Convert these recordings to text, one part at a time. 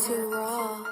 Too raw.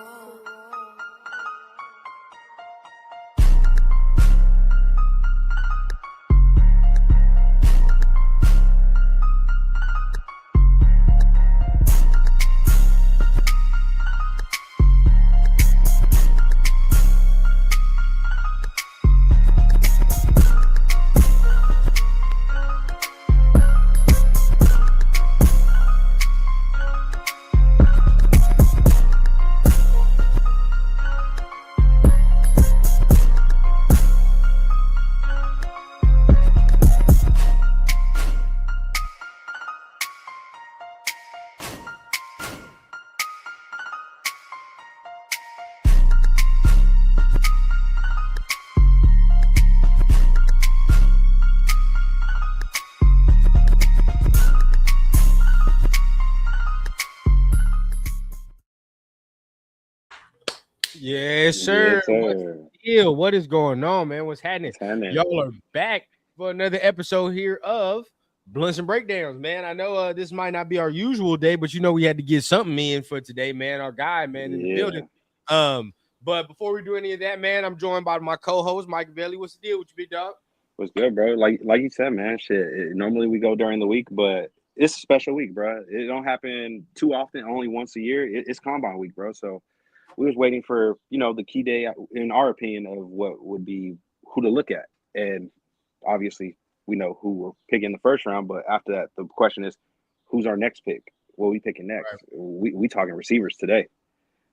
Yes, sir. Yes, sir. What's the deal? What is going on, man? What's happening? Y'all are back for another episode here of Blunts and Breakdowns, man. I know this might not be our usual day, but you know we had to get something in for today, man. Our guy, man, in the building. But before we do any of that, man, I'm joined by my co-host, Mike Belly. What's the deal with you, big dog? What's good, bro? Like you said, man. Shit. Normally we go during the week, but it's a special week, bro. It don't happen too often. Only once a year. It's Combine week, bro. So we was waiting for the key day, in our opinion, of what would be who to look at, and obviously we know who we're picking the first round. But after that, the question is, who's our next pick? What are we picking next? Right. We talking receivers today.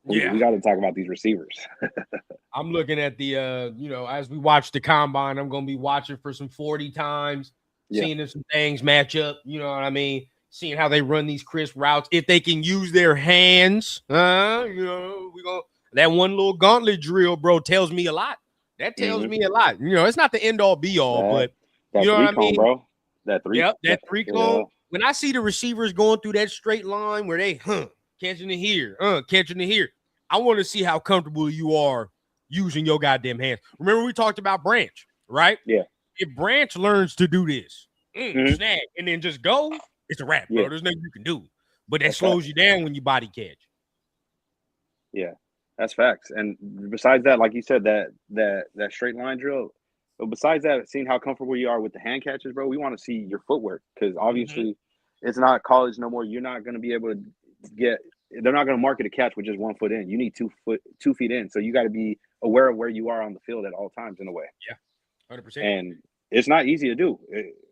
We got to talk about these receivers. I'm looking at the, as we watch the combine, I'm going to be watching for some 40 times, seeing if some things match up. You know what I mean? Seeing how they run these crisp routes, if they can use their hands. That one little gauntlet drill, bro, tells me a lot. That tells me a lot. It's not the end all be all, but you know what I mean, bro. That three cone. When I see the receivers going through that straight line where they catching it here, catching it here, I want to see how comfortable you are using your goddamn hands. Remember we talked about Branch, right? Yeah. If Branch learns to do this, snag, and then just go, it's a wrap, bro. There's nothing you can do. But that slows you down when you body catch. Yeah, that's facts. And besides that, like you said, that straight line drill. But besides that, seeing how comfortable you are with the hand catches, bro, we want to see your footwork, because obviously it's not college no more. You're not going to be able to get. They're not going to market a catch with just 1 foot in. You need 2 feet in. So you got to be aware of where you are on the field at all times, in a way. Yeah, 100%. And it's not easy to do.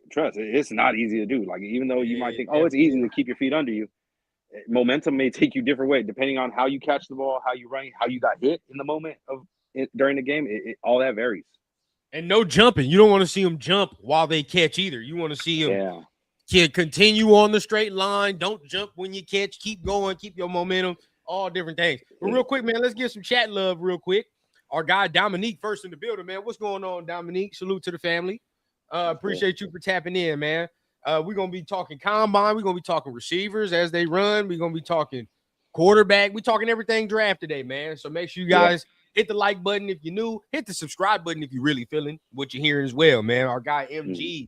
Trust, it's not easy to do. Like, even though you might think, it's easy to keep your feet under you, momentum may take you different way depending on how you catch the ball, how you run, how you got hit in the moment of it during the game. All that varies. And no jumping. You don't want to see them jump while they catch either. You want to see them continue on the straight line. Don't jump when you catch. Keep going. Keep your momentum. All different things. But real quick, man, let's get some chat love real quick. Our guy Dominique first in the building, man. What's going on, Dominique? Salute to the family. Appreciate you for tapping in, man. We're going to be talking combine. We're going to be talking receivers as they run. We're going to be talking quarterback. We're talking everything draft today, man. So make sure you guys hit the like button if you're new. Hit the subscribe button if you're really feeling what you're hearing as well, man. Our guy MG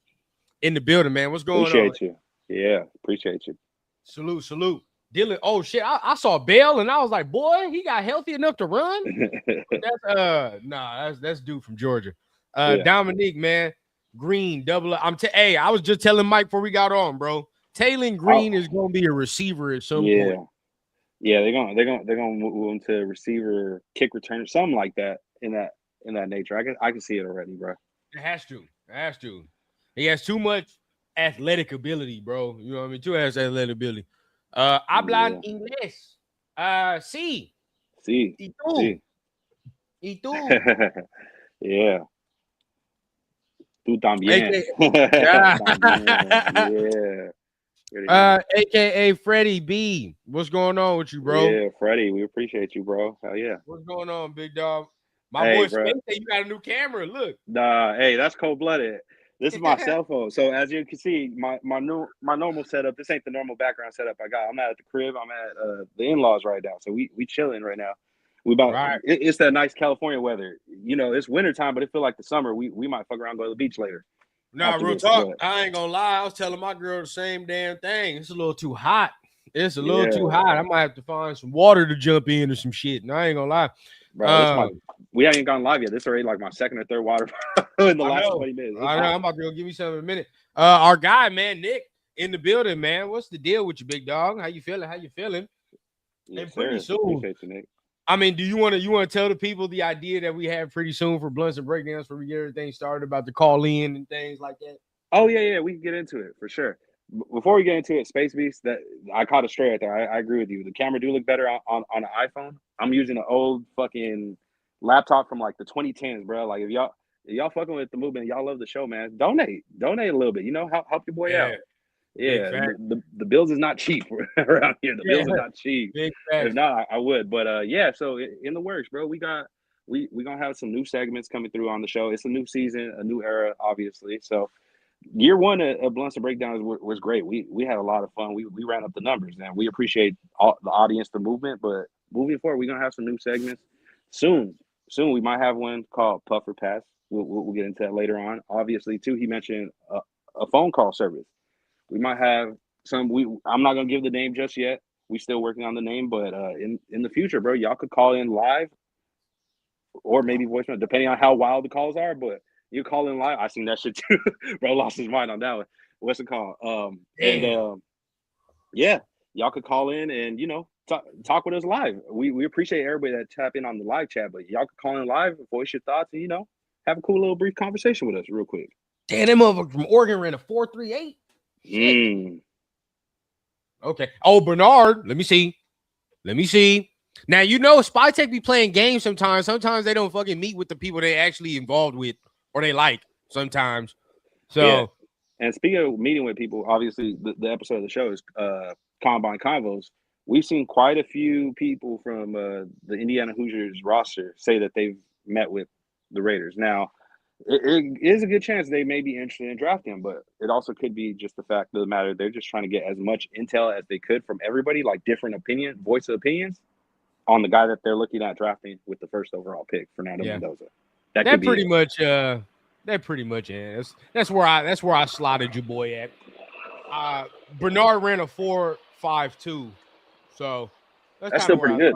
in the building, man. What's going on? Appreciate you. Yeah, appreciate you. Salute. Dylan, oh shit, I saw Bell and I was like, boy, he got healthy enough to run. That's dude from Georgia. Dominique, man, Green double. I was just telling Mike before we got on, bro. Taylor Green is gonna be a receiver at some point. Yeah, they're gonna move him to receiver, kick returner, something like that in that nature. I can see it already, bro. It has to. He has too much athletic ability, bro. You know what I mean? Too much athletic ability. Hablan inglés. Sí. Sí. Y tú. Y tú. Yeah. Tú también. Yeah. AKA Freddie B. What's going on with you, bro? Yeah, Freddie, we appreciate you, bro. Hell yeah. What's going on, big dog? My boy Space say you got a new camera. Look. Nah, hey, that's cold-blooded. This is my cell phone. So as you can see, my normal setup, this ain't the normal background setup I got. I'm not at the crib. I'm at the in-laws right now. So we chilling right now. It's that nice California weather. It's wintertime, but it feel like the summer. We might fuck around, go to the beach later. Nah, real talk. I ain't gonna lie. I was telling my girl the same damn thing. It's a little too hot. It's a little too hot. I might have to find some water to jump in or some shit. And I ain't gonna lie. Bro, we haven't gone live yet. This is already like my second or third water in the last 20 minutes. I know. I'm about to go give me something in a minute. Our guy, man, Nick, in the building, man. What's the deal with you, big dog? How you feeling? Yes, and pretty sir. soon. Appreciate you, Nick. I mean, do you want to tell the people the idea that we have pretty soon for Blunts and Breakdowns, where we get everything started about the call in and things like that? Oh yeah, we can get into it for sure. Before we get into it, Space Beast, that I caught it straight right there. I agree with you. The camera do look better on an iPhone. I'm using an old fucking laptop from like the 2010s, bro. Like if y'all fucking with the movement, y'all love the show, man. Donate a little bit. You know, help your boy out. Yeah, the bills is not cheap around here. The bills are not cheap. If not, I would. But yeah, so in the works, bro. We gonna have some new segments coming through on the show. It's a new season, a new era, obviously. So year one of Blunts and Breakdowns was great. We had a lot of fun. We ran up the numbers, and we appreciate all the audience, the movement. But moving forward, we're gonna have some new segments soon. Soon we might have one called Puffer Pass. We'll get into that later on. Obviously, too, he mentioned a phone call service. We might have some. I'm not gonna give the name just yet. We still working on the name, but in the future, bro, y'all could call in live, or maybe voicemail, depending on how wild the calls are. But you call in live. I seen that shit too. Bro lost his mind on that one. What's it called? Yeah, y'all could call in and talk with us live. We appreciate everybody that tap in on the live chat, but y'all could call in live, voice your thoughts, and have a cool little brief conversation with us real quick. Damn, that motherfucker from Oregon ran a 4.38. Okay. Oh, Bernard. Let me see. Now, Spytech be playing games sometimes. Sometimes they don't fucking meet with the people they actually involved with or they like sometimes. So, yeah. And speaking of meeting with people, obviously the episode of the show is Combine Convos. We've seen quite a few people from the Indiana Hoosiers roster say that they've met with the Raiders. Now, it is a good chance they may be interested in drafting him, but it also could be just the fact of the matter they're just trying to get as much intel as they could from everybody, like different voice of opinions on the guy that they're looking at drafting with the first overall pick, Fernando Mendoza. That pretty much is. That's where I slotted your boy at. Bernard ran a 4.52, so that's still pretty good.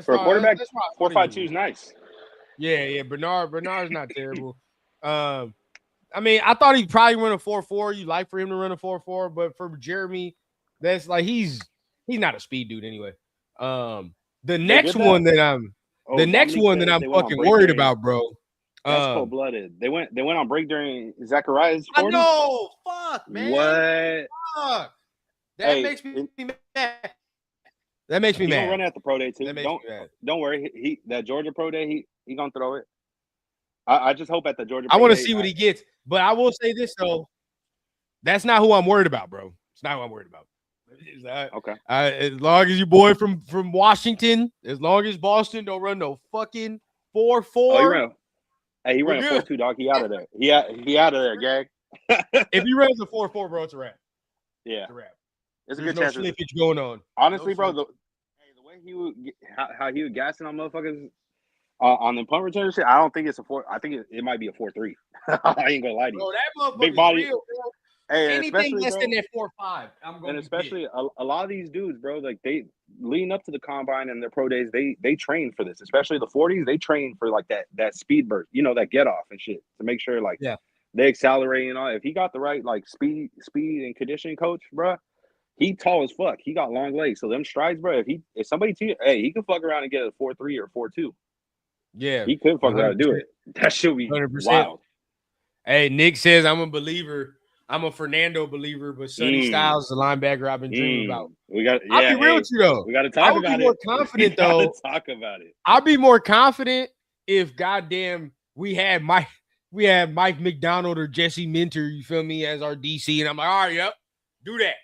For a quarterback, 4.52 is nice. Yeah. Bernard's not terrible. I mean, I thought he'd probably run a 4.4. You like for him to run a 4.4, but for Jeremy, that's like he's not a speed dude anyway. The next one that I'm fucking worried about, bro. That's cold-blooded. They went on break during Zachariah's 40s. I know. Fuck, man. What? Fuck. That makes me mad. That makes me mad. He's gonna run at the pro day too. Don't worry. That Georgia pro day, he gonna throw it. I just hope at the Georgia. I want to see what he gets, but I will say this though. That's not who I'm worried about, bro. It's not who I'm worried about. Okay. As long as your boy from Washington, as long as Boston don't run no fucking 4.4. Oh, he ran a 4.2, dog. He out of there. He out of there, gang. If he runs a 4.4, bro, it's a wrap. Yeah, it's a wrap. There's a good chance. Slippage going on. Honestly, bro, the way he would how he was gassing on motherfuckers on the punt return shit, I don't think it's a 4. I think it might be a 4.3. I ain't gonna lie to you. Bro, that motherfucker big body. Real, bro. Hey, anything less than that 4.5, I'm going. And especially a lot of these dudes, bro, like they leading up to the combine and their pro days, they train for this. Especially the 40s, they train for like that speed burst, that get off and shit to make sure they accelerate and all. If he got the right like speed and conditioning coach, bro, he tall as fuck. He got long legs, so them strides, bro. If somebody he can fuck around and get a 4.3 or 4.2. Yeah, he could fuck around and do it. That should be 100%. Wild. Hey, Nick says I'm a believer. I'm a Fernando believer, but Sonny Styles is a linebacker I've been dreaming about. I'll be real with you though. We got to talk about it. I would be more confident though. Talk about it. I'll be more confident if goddamn we had Mike McDonald or Jesse Minter, you feel me, as our DC, and I'm like, all right, yep, do that.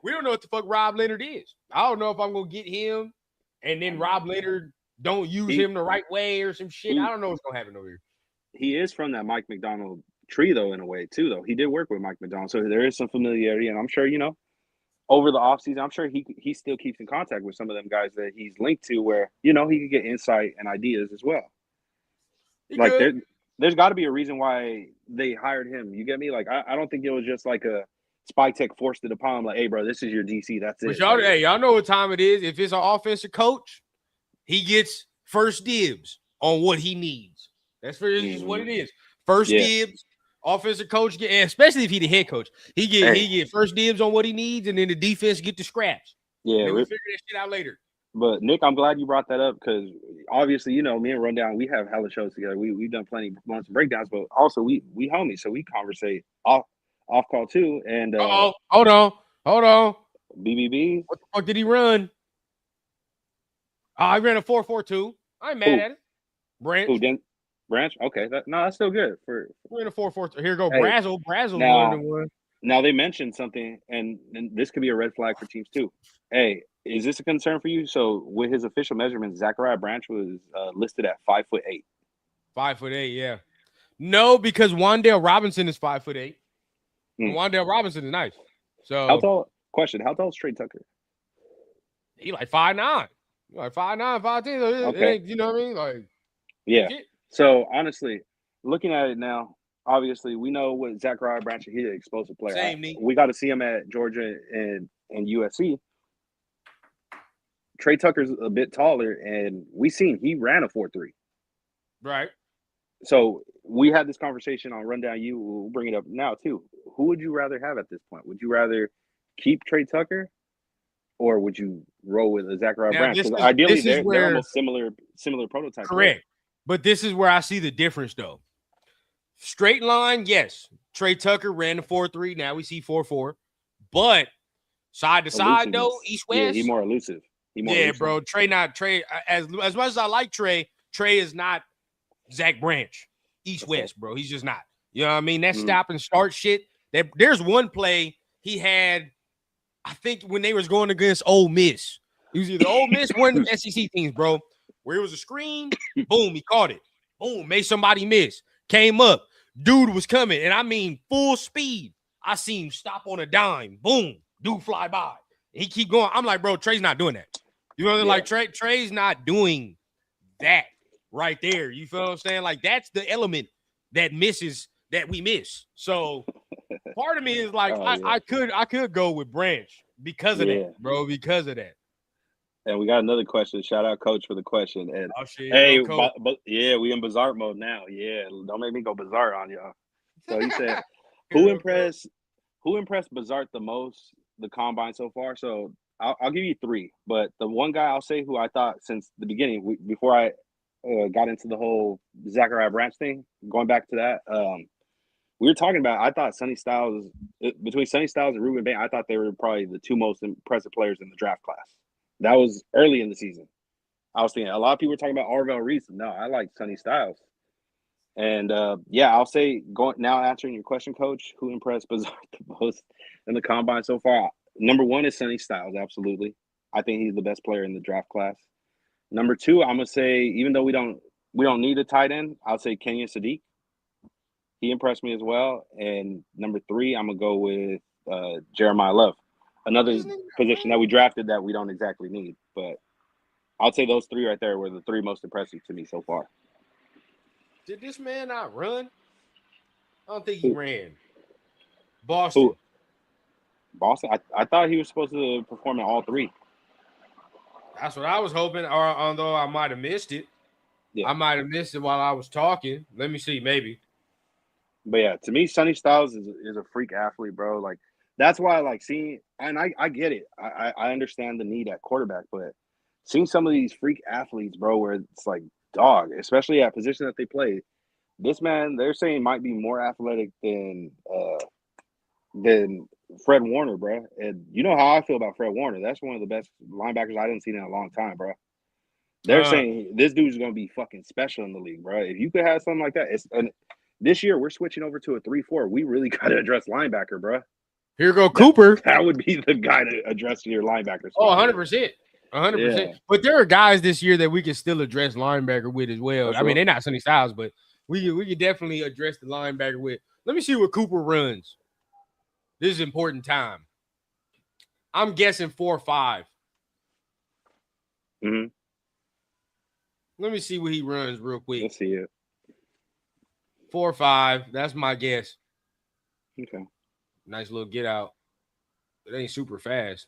We don't know what the fuck Rob Leonard is. I don't know if I'm gonna get him, and then Rob Leonard don't use him the right way or some shit. I don't know what's gonna happen over here. He is from that Mike McDonald tree though, in a way too, though. He did work with Mike McDonald, so there is some familiarity, and I'm sure over the offseason, I'm sure he still keeps in contact with some of them guys that he's linked to, where he could get insight and ideas as well. There's got to be a reason why they hired him. You get me? Like I don't think it was just like a Spy Tech forced it upon him, like, hey, bro, this is your DC. That's it. But y'all know what time it is. If it's an offensive coach, he gets first dibs on what he needs. That's just what it is. First dibs, offensive coach, especially if he's the head coach. He get first dibs on what he needs, and then the defense get the scraps. Yeah, we'll figure that shit out later. But Nick, I'm glad you brought that up because obviously, you know, me and Rundown, we have hella shows together. We've done plenty of breakdowns, but also we homies, so we conversate off call too. And hold on. BBB. What the fuck did he run? I ran a 4.42. I ain't mad at it. Branch? Okay. That's still good. For we're in a 4.42. Here go Brazzle. Brazzle one. Now they mentioned something, and this could be a red flag for teams too. Hey, is this a concern for you? So with his official measurements, Zachariah Branch was listed at 5'8". 5'8", yeah. No, because Wan'Dale Robinson is 5'8". Wan'Dale Robinson is nice. So how tall? Question: how tall is Trey Tucker? He like 5'9". Like 5'9", 5'10". Okay. You know what I mean? Like, yeah. So honestly, looking at it now, obviously we know what Zachariah Branch is. He's an explosive player. We got to see him at Georgia and USC. Trey Tucker's a bit taller, and we seen he ran a 4.3. Right. So we had this conversation on Rundown U. We'll bring it up now too. Who would you rather have at this point? Would you rather keep Trey Tucker, or would you roll with a Zachariah Branch? Because ideally, they're almost similar prototypes. Correct. Right? But this is where I see the difference, though. Straight line, yes. Trey Tucker ran the 4.3. Now we see 4.4. But side to side, though, east west. Yeah, he's more elusive. Bro. Trey. As much as I like Trey is not Zach Branch, east west, bro. He's just not. You know what I mean? That stop and start shit. There's one play he had, I think, when they was going against Ole Miss. It was either Ole Miss or one of the SEC teams, bro. Where it was a screen, boom, he caught it. Boom, made somebody miss. Came up. Dude was coming, and I mean full speed. I seen him stop on a dime. Boom, dude fly by. He keep going. I'm like, bro, Trey's not doing that. You know what I mean? Like Trey's not doing that right there. You feel what I'm saying? Like that's the element that we miss. So part of me is like, I could go with Branch because of that, bro. Because of that. And we got another question. Shout out, Coach, for the question. And hey, we in bizarre mode now. Yeah, don't make me go bizarre on y'all. So he said, who impressed Bizarre the most the combine so far? So I'll give you three, but the one guy I'll say who I thought since the beginning, before I got into the whole Zachariah Branch thing, going back to that, we were talking about, I thought between Sonny Styles and Ruben Bain, I thought they were probably the two most impressive players in the draft class. That was early in the season. I was thinking, a lot of people were talking about Arvell Reese. No, I like Sonny Styles. And I'll say, now answering your question, Coach, who impressed Bizarre the most in the combine so far? Number one is Sonny Styles, absolutely. I think he's the best player in the draft class. Number two, I'm gonna say, even though we don't need a tight end, I'll say Kenyon Sadiq. He impressed me as well. And number three, I'm gonna go with Jeremiah Love, another position that we drafted that we don't exactly need. But I'll say those three right there were the three most impressive to me so far. Did this man not run? I don't think he ran. Boston. Who? Boston? I thought he was supposed to perform in all three. That's what I was hoping, or although I might have missed it. Yeah. I might have missed it while I was talking. Let me see, maybe. But yeah, to me, Sonny Styles is a freak athlete, bro. Like, that's why I like seeing, and I get it. I understand the need at quarterback, but seeing some of these freak athletes, bro, where it's like, dog, especially at position that they play, this man, they're saying might be more athletic than Fred Warner, bro. And you know how I feel about Fred Warner. That's one of the best linebackers I didn't see in a long time, bro. They're saying this dude's going to be fucking special in the league, bro. If you could have something like that. And this year, we're switching over to a 3-4. We really got to address linebacker, bro. Here go Cooper. That would be the guy to address your linebackers. Oh, 100%. 100%. Yeah. But there are guys this year that we can still address linebacker with as well. I mean, they're not Sonny Styles, but we can definitely address the linebacker with. Let me see what Cooper runs. This is important time. I'm guessing 4.5. Mm-hmm. Let me see what he runs real quick. Let's see it. 4.5. That's my guess. Okay. Nice little get out. It ain't super fast.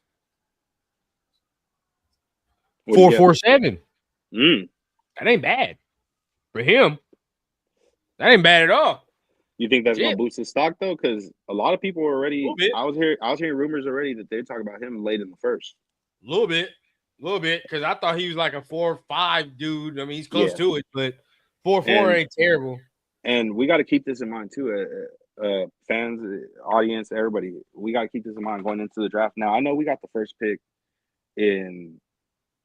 4.47. That ain't bad for him. That ain't bad at all. You think that's gonna boost his stock though? Because a lot of people are already. I was hearing rumors already that they're talking about him late in the first. A little bit, because I thought he was like a 4.5 dude. I mean, he's close to it, but 4.4 ain't terrible. And we got to keep this in mind too, fans, audience, everybody. We got to keep this in mind going into the draft. Now, I know we got the first pick in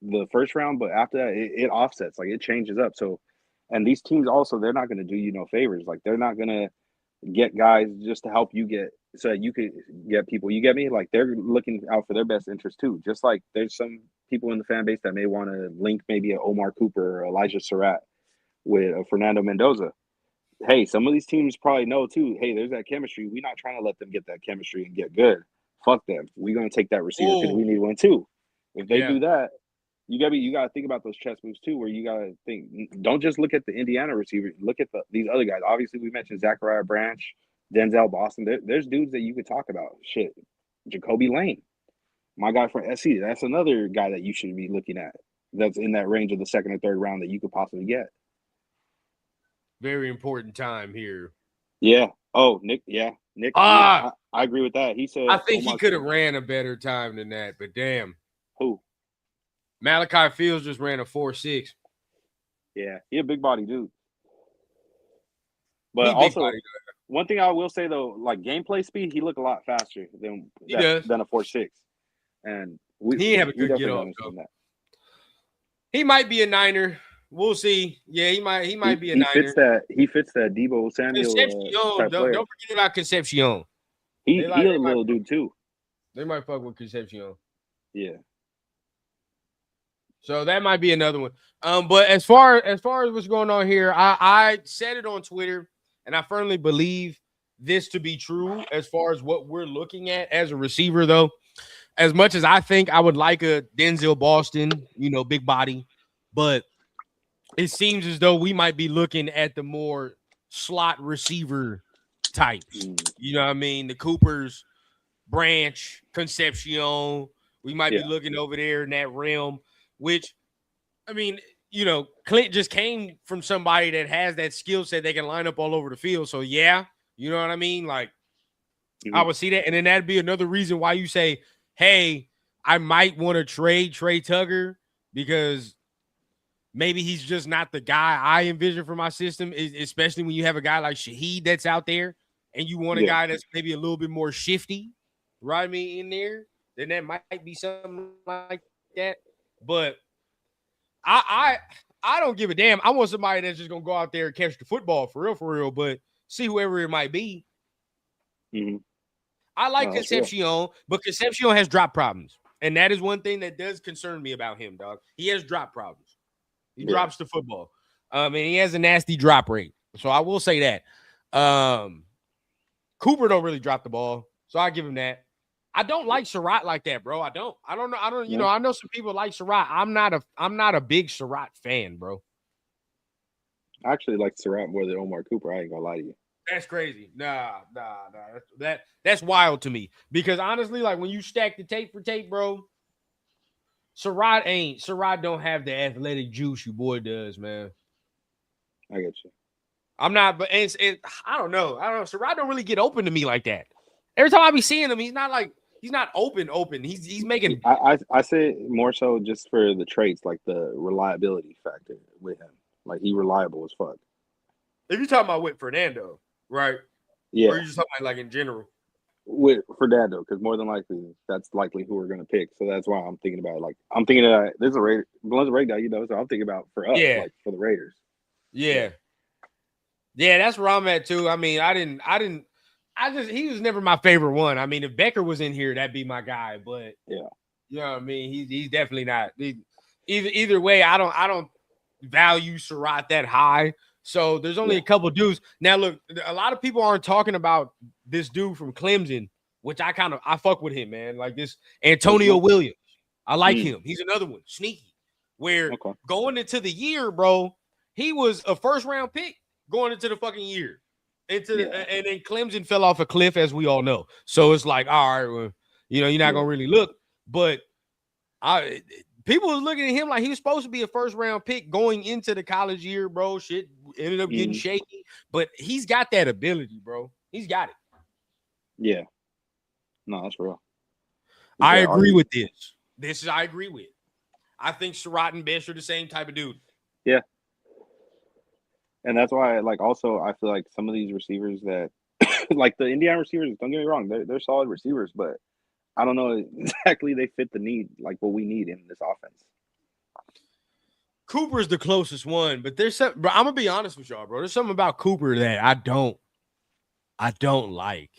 the first round, but after that, it offsets, like it changes up. So, and these teams also, they're not going to do you no favors. Like they're not going to get guys just to help you get so that you could get people. You get me? Like they're looking out for their best interest too. Just like there's some people in the fan base that may want to link maybe a Omar Cooper or Elijah Surratt with a Fernando Mendoza. Hey, some of these teams probably know too. Hey, there's that chemistry. We're not trying to let them get that chemistry and get good. Fuck them. We're gonna take that receiver because we need one too. If they do that, you gotta think about those chess moves too. Where you gotta think. Don't just look at the Indiana receiver. Look at these other guys. Obviously, we mentioned Zachariah Branch, Denzel Boston. There's dudes that you could talk about. Shit, Jacoby Lane, my guy from SC. That's another guy that you should be looking at. That's in that range of the second or third round that you could possibly get. Very important time here. Yeah. Oh, Nick. Yeah, Nick. I agree with that. He said. I think he could have ran a better time than that, but damn. Who? Malachi Fields just ran a 4.6. Yeah, he a big body dude. But also, one thing I will say though, like gameplay speed, he looked a lot faster than a 4.6. And he have a good get off. He might be a Niner. We'll see. Yeah, he might be a Niner. He fits that Deebo Samuel. Don't forget about Concepcion. He a little dude too. They might fuck with Concepcion. Yeah. So that might be another one. But as far as what's going on here, I said it on Twitter, and I firmly believe this to be true as far as what we're looking at as a receiver, though. As much as I think I would like a Denzel Boston, big body, but it seems as though we might be looking at the more slot receiver types. You know what I mean? The Coopers, Branch, Concepcion. We might be looking over there in that realm, which, I mean, Clint just came from somebody that has that skill set. They can line up all over the field. So, yeah, you know what I mean? Like, I would see that. And then that'd be another reason why you say, hey, I might want to trade Trey Tucker because maybe he's just not the guy I envision for my system, especially when you have a guy like Shaheed that's out there and you want a guy that's maybe a little bit more shifty, right? In there, then that might be something like that. But I don't give a damn. I want somebody that's just going to go out there and catch the football for real, but see whoever it might be. Mm-hmm. I like Concepcion, but Concepcion has drop problems. And that is one thing that does concern me about him, dog. He has drop problems. He drops the football. And he has a nasty drop rate. So I will say that. Cooper don't really drop the ball. So I give him that. I don't like Surratt like that, bro. I don't know. I know some people like Surratt. I'm not a big Surratt fan, bro. I actually like Surratt more than Omar Cooper. I ain't gonna lie to you. That's crazy. Nah. That's wild to me. Because honestly, like when you stack the tape for tape, bro, Surratt don't have the athletic juice your boy does, man. I get you. I'm not, but I don't know. Surratt don't really get open to me like that. Every time I be seeing him, he's not open. He's making. I say more so just for the traits, like the reliability factor with him. Like he reliable as fuck. If you're talking about with Fernando, right? Yeah. Or you just talking about like in general? With Fernando, because more than likely that's likely who we're gonna pick. So that's why I'm thinking about it. Like I'm thinking this is a Raider, Blunt's a Raider guy, so I'm thinking about for us, like for the Raiders. Yeah, that's where I'm at too. I mean, he was never my favorite one. I mean, if Becker was in here, that'd be my guy. But you know what I mean. He's definitely not. Either way, I don't value Surratt that high. So there's only a couple dudes. Now look, a lot of people aren't talking about this dude from Clemson, which I fuck with him, man. Like this Antonio Williams. I like him. He's another one, sneaky. Where going into the year, bro, he was a first round pick going into the fucking year. And then Clemson fell off a cliff, as we all know. So it's like, all right, well, You're not gonna really look. But people was looking at him like he was supposed to be a first round pick going into the college year, bro. Shit ended up getting shaky, but he's got that ability, bro. He's got it. Yeah. No, that's real. I agree with this. I agree with. I think Surratt and Best are the same type of dude. Yeah. And that's why, like, also, I feel like some of these receivers that, like the Indiana receivers, don't get me wrong, they're solid receivers, but I don't know exactly they fit the need, like what we need in this offense. Cooper's the closest one, but there's some. Bro, I'm gonna be honest with y'all, bro. There's something about Cooper that I don't like.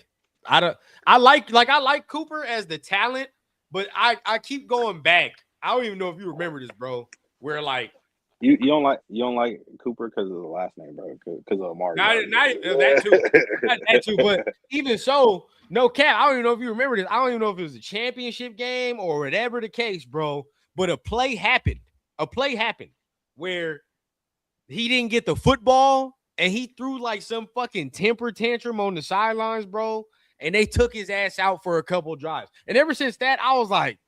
I like Cooper as the talent, but I keep going back. I don't even know if you remember this, bro. Where like you don't like Cooper because of the last name, bro. Because of Amari. Not that too. But even so, no cap. I don't even know if you remember this. I don't even know if it was a championship game or whatever the case, bro. But a play happened. Where he didn't get the football and he threw like some fucking temper tantrum on the sidelines, bro. And they took his ass out for a couple drives. And ever since that, I was like,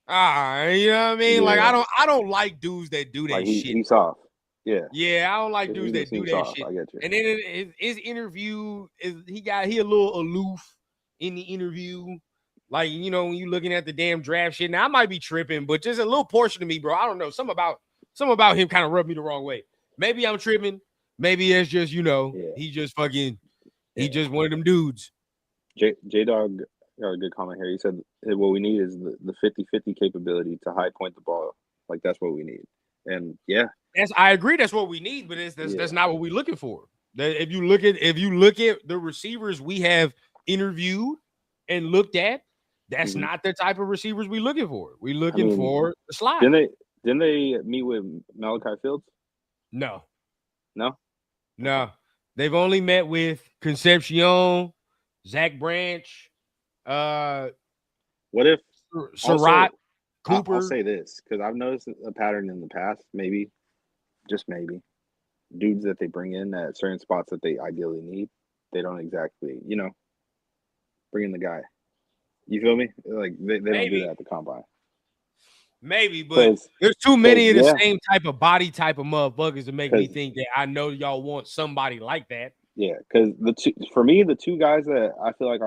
you know what I mean? Yeah. Like, I don't like dudes that do that like shit. He's soft. Yeah. Yeah, I don't like dudes that do that soft. Shit. I get you. And then his interview he a little aloof in the interview. Like, when you looking at the damn draft shit. Now I might be tripping, but just a little portion of me, bro. I don't know. Something about him kind of rubbed me the wrong way. Maybe I'm tripping. Maybe it's just, he just fucking he just one of them dudes. J-Dog got a good comment here. He said what we need is the 50-50 capability to high point the ball. Like that's what we need. And yeah. I agree that's what we need, but that's not what we're looking for. If you look at the receivers we have interviewed and looked at, that's not the type of receivers we're looking for. We're looking for the slide. Didn't they meet with Malachi Fields? No. They've only met with Concepcion, Zach Branch, what if Surratt, Cooper? I'll say this because I've noticed a pattern in the past, maybe, just maybe, dudes that they bring in at certain spots that they ideally need, they don't exactly, bring in the guy. You feel me? Like they don't do that at the combine. Maybe, but there's too many of the same type of body type of motherfuckers to make me think that I know y'all want somebody like that. Yeah, because the two guys that I feel like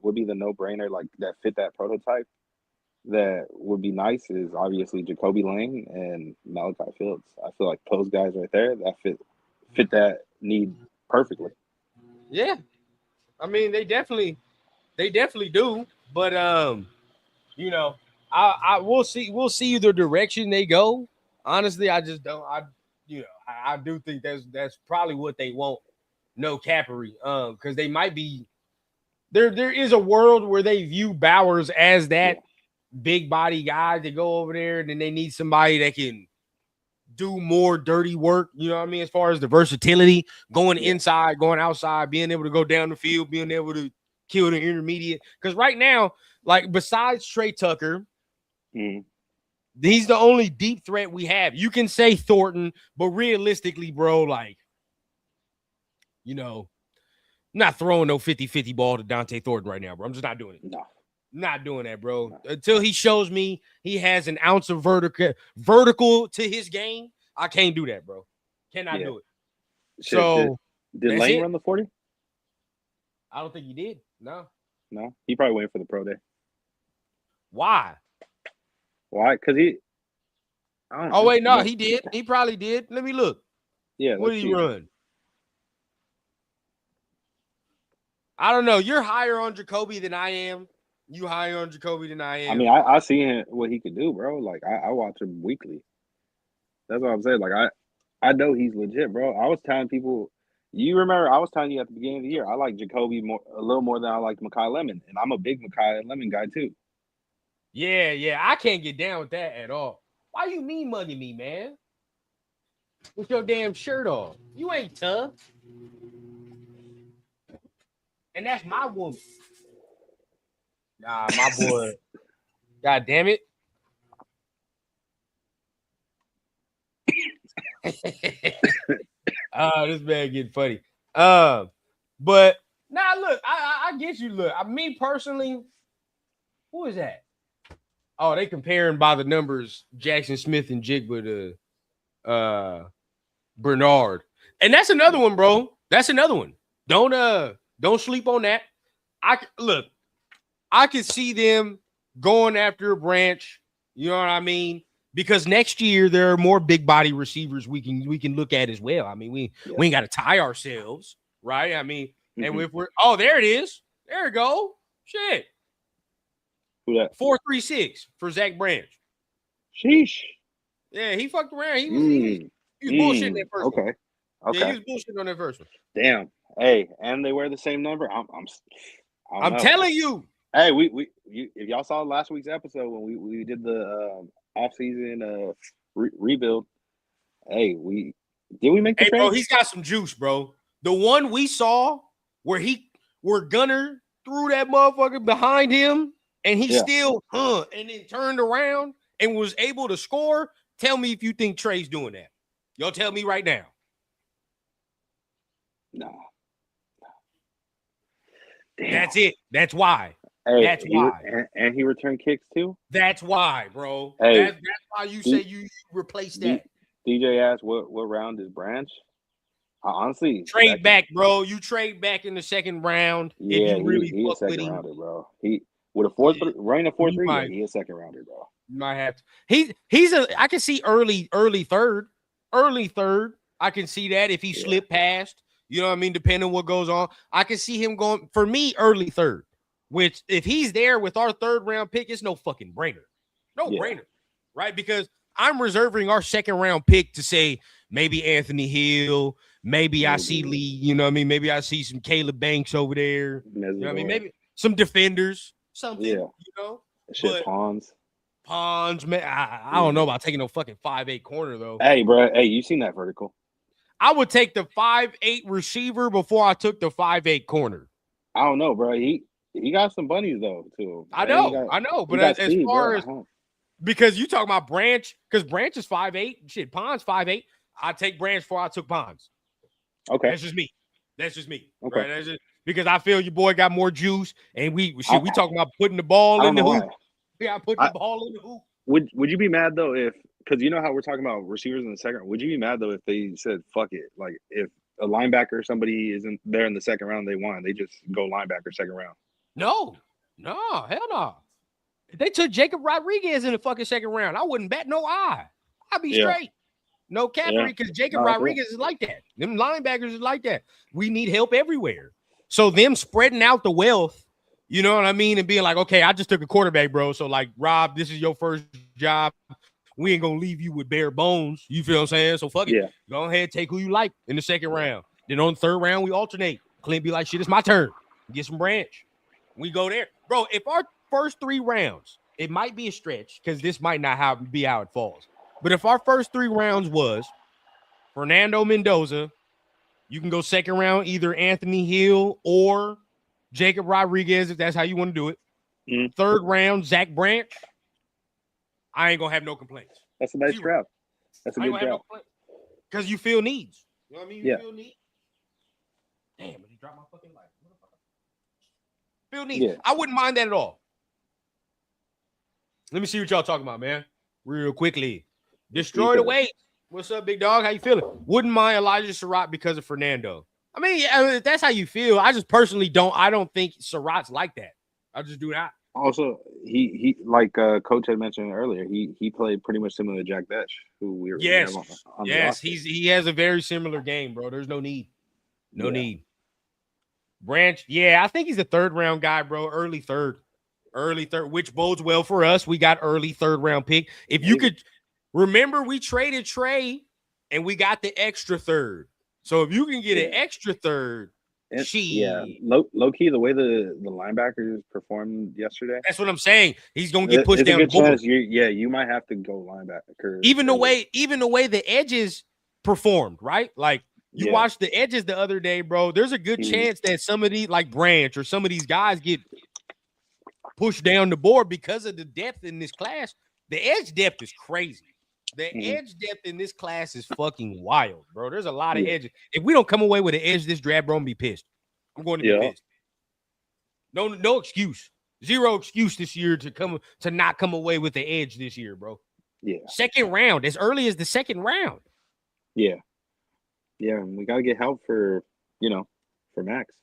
would be the no-brainer, like that fit that prototype, that would be nice is obviously Jacoby Lane and Malachi Fields. I feel like those guys right there that fit that need perfectly. Yeah, I mean they definitely do, but we'll see the direction they go. Honestly, I just don't. I do think that's probably what they want. No capery, because they might be. There is a world where they view Bowers as that big body guy to go over there, and then they need somebody that can do more dirty work. You know what I mean? As far as the versatility, going inside, going outside, being able to go down the field, being able to kill the intermediate. Because right now, like besides Trey Tucker. He's the only deep threat we have. You can say Thornton, but realistically, bro, like, not throwing no 50-50 ball to Dante Thornton right now, bro. I'm just not doing it. No. Not doing that, bro. No. Until he shows me he has an ounce of vertical to his game, I can't do that, bro. Cannot do it. So did Lane run the 40? I don't think he did. No. He probably waiting for the pro day. Why? Because he. Oh wait, no, he did. He probably did. Let me look. Yeah. What did he run? I don't know. You're higher on Jacoby than I am. You higher on Jacoby than I am. I mean, I see what he could do, bro. Like I watch him weekly. That's what I'm saying. Like I know he's legit, bro. I was telling people. You remember I was telling you at the beginning of the year I like Jacoby a little more than I like Mekhi Lemon, and I'm a big Mekhi Lemon guy too. Yeah, I can't get down with that at all. Why you mean mugging me, man? With your damn shirt off. You ain't tough. And that's my woman. Nah, my boy. God damn it. This man getting funny. But look, I get you. Look, me personally, Who is that? Oh, they comparing by the numbers Jackson Smith and Jigba to Bernard. And that's another one, bro. That's another one. Don't sleep on that. I could see them going after a Branch. You know what I mean? Because next year there are more big body receivers we can look at as well. I mean, we ain't got to tie ourselves, right? I mean, and if we're there it is. There we go. Shit. Who that? 4.36 for Zach Branch. Sheesh. Yeah, he fucked around. He was bullshitting that first one. Okay. Yeah, he was bullshitting on that first one. Damn. Hey, and they wear the same number. I'm telling you. Hey, if y'all saw last week's episode when we did the off-season rebuild, hey, did we make the trade? Bro, he's got some juice, bro. The one we saw where Gunner threw that motherfucker behind him and he still and then turned around and was able to score. Tell me if you think Trey's doing that. Y'all tell me right now. No. That's it. That's why. Hey, that's why. And he returned kicks too? That's why, bro. Hey, that's why you say you replace that. DJ asked what round is Branch? Honestly, trade back, bro. You trade back in the second round. Yeah, if you really he a second rounder, bro. He with a running a 4.3. He a second rounder, bro. You might have to. I can see early third. I can see that if he slipped past. You know what I mean? Depending on what goes on, I can see him going for me early third. Which if he's there with our third round pick, it's no fucking brainer. No brainer, right? Because I'm reserving our second round pick to say maybe Anthony Hill, maybe I see Lee, you know what I mean? Maybe I see some Caleb Banks over there. You know what I mean? Maybe some defenders, something, you know? Shit, Pons, man. I don't know about taking no fucking 5'8" corner, though. Hey, bro. Hey, you seen that vertical? I would take the 5'8" receiver before I took the 5'8" corner. I don't know, bro. He got some bunnies though too. I know, but as speed, far as because you talking about Branch, because Branch is 5'8", shit, Pons 5'8". I take Branch before I took Pons. Okay, that's just me. Okay, right? That's just because I feel your boy got more juice, and we talking about putting the ball in the hoop. Yeah, putting the ball in the hoop. Would you be mad though if because you know how we're talking about receivers in the second? Would you be mad though if they said fuck it, like if a linebacker or somebody isn't there in the second round, they just go linebacker second round? No, hell no. If they took Jacob Rodriguez in the fucking second round, I wouldn't bat no eye. I'd be straight. No cavalry, because Jacob Rodriguez is like that. Them linebackers is like that. We need help everywhere. So them spreading out the wealth, you know what I mean, and being like, okay, I just took a quarterback, bro. So like, Rob, this is your first job. We ain't gonna leave you with bare bones. You feel what I'm saying? So fuck it. Yeah. Go ahead, take who you like in the second round. Then on the third round, we alternate. Clint be like, shit, it's my turn. Get some Branch. We go there. Bro, if our first 3 rounds, it might be a stretch because this might not be how it falls. But if our first 3 rounds was Fernando Mendoza, you can go second round, either Anthony Hill or Jacob Rodriguez, if that's how you want to do it. Mm-hmm. Third round, Zach Branch. I ain't going to have no complaints. That's a nice draft. That's a good draft. Because you feel needs. You know what I mean? You feel needs. Damn, he dropped my fucking life. Feel needs. Yeah. I wouldn't mind that at all. Let me see what y'all talking about, man. Real quickly. Destroy the weight. What's up, big dog? How you feeling? Wouldn't mind Elijah Surratt because of Fernando. I mean, if that's how you feel. I just personally I don't think Surratt's like that. I just do not. Also, he like Coach had mentioned earlier, he played pretty much similar to Jack Betch, who we were on he has a very similar game, bro. There's no need. No need. Branch, I think he's a third round guy, bro. Early third, which bodes well for us. We got early third round pick. If you could remember, we traded Trey and we got the extra third. So if you can get an extra third, low key, the way the linebackers performed yesterday. That's what I'm saying. He's gonna get pushed down the board. You might have to go linebacker. Even the way the edges performed, right? Like you watched the edges the other day, bro. There's a good chance that some of these, like Branch or some of these guys, get pushed down the board because of the depth in this class. The edge depth is crazy. The edge depth in this class is fucking wild, bro. There's a lot of edges. If we don't come away with an edge this draft, bro, I'm gonna be pissed. I'm going to be pissed. No excuse. Zero excuse this year to not come away with the edge this year, bro. Yeah. Second round, as early as the second round. Yeah. Yeah, and we gotta get help for Max.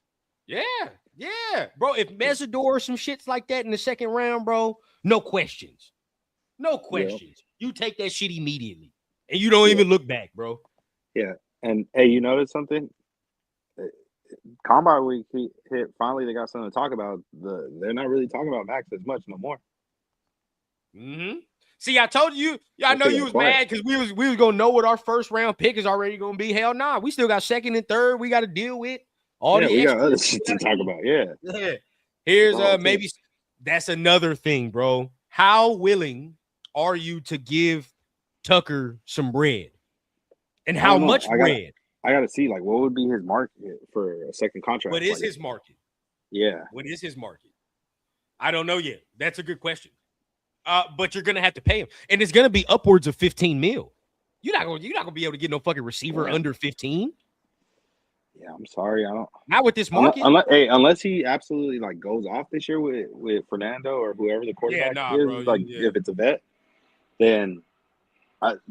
Yeah, bro. If Mesidor or some shits like that in the second round, bro, no questions. No questions. Yeah. You take that shit immediately, and you don't even look back, bro. Yeah, and hey, you notice something? Combine week hit. Finally, they got something to talk about. They're not really talking about Max as much no more. Mm-hmm. See, I told you. Yeah, I know you was mad because we was gonna know what our first round pick is already gonna be. Hell nah, we still got second and third. We got to deal with all the. We got other shit to talk about. Yeah. Here's maybe that's another thing, bro. How willing are you to give Tucker some bread, and how much bread? I gotta see like what would be his market for a second contract. What is his market? Yeah. What is his market? I don't know yet. That's a good question. But you're gonna have to pay him, and it's gonna be upwards of 15 mil. You're not gonna be able to get no fucking receiver under 15. Yeah, I'm sorry, I don't. Not with this market. Unless he absolutely like goes off this year with Fernando or whoever the quarterback is. Bro, like if it's a vet, then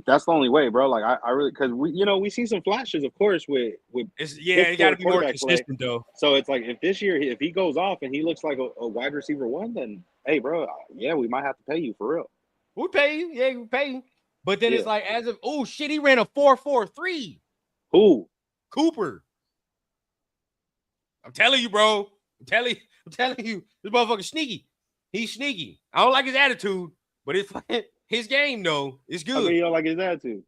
that's the only way, bro. Like I really because we see some flashes, of course, with you got to be more consistent though. So it's like if this year if he goes off and he looks like a wide receiver one, then hey, bro, we might have to pay you for real. We'll pay you, we pay you. But then it's like as of he ran a 4.43. Who? Cooper. I'm telling you, bro. I'm telling you, this motherfucker's sneaky. He's sneaky. I don't like his attitude, but it's his game, though. It's good. I mean, you don't like his attitude.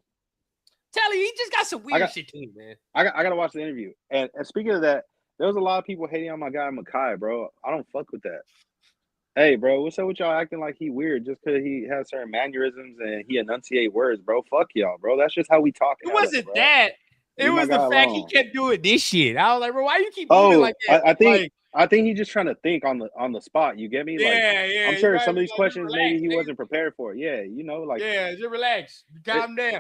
Tell you, he just got some weird shit to him, man. I got to watch the interview. And speaking of that, there was a lot of people hating on my guy Makai, bro. I don't fuck with that. Hey, bro, what's up with y'all acting like he weird just because he has certain mannerisms and he enunciate words, bro? Fuck y'all, bro. That's just how we talk. It wasn't that. It was the fact he kept doing this shit. I was like, bro, why you keep moving like that? I think he's just trying to think on the spot. You get me? Yeah. I'm sure some of these questions maybe he wasn't prepared for. Yeah, just relax. Calm down.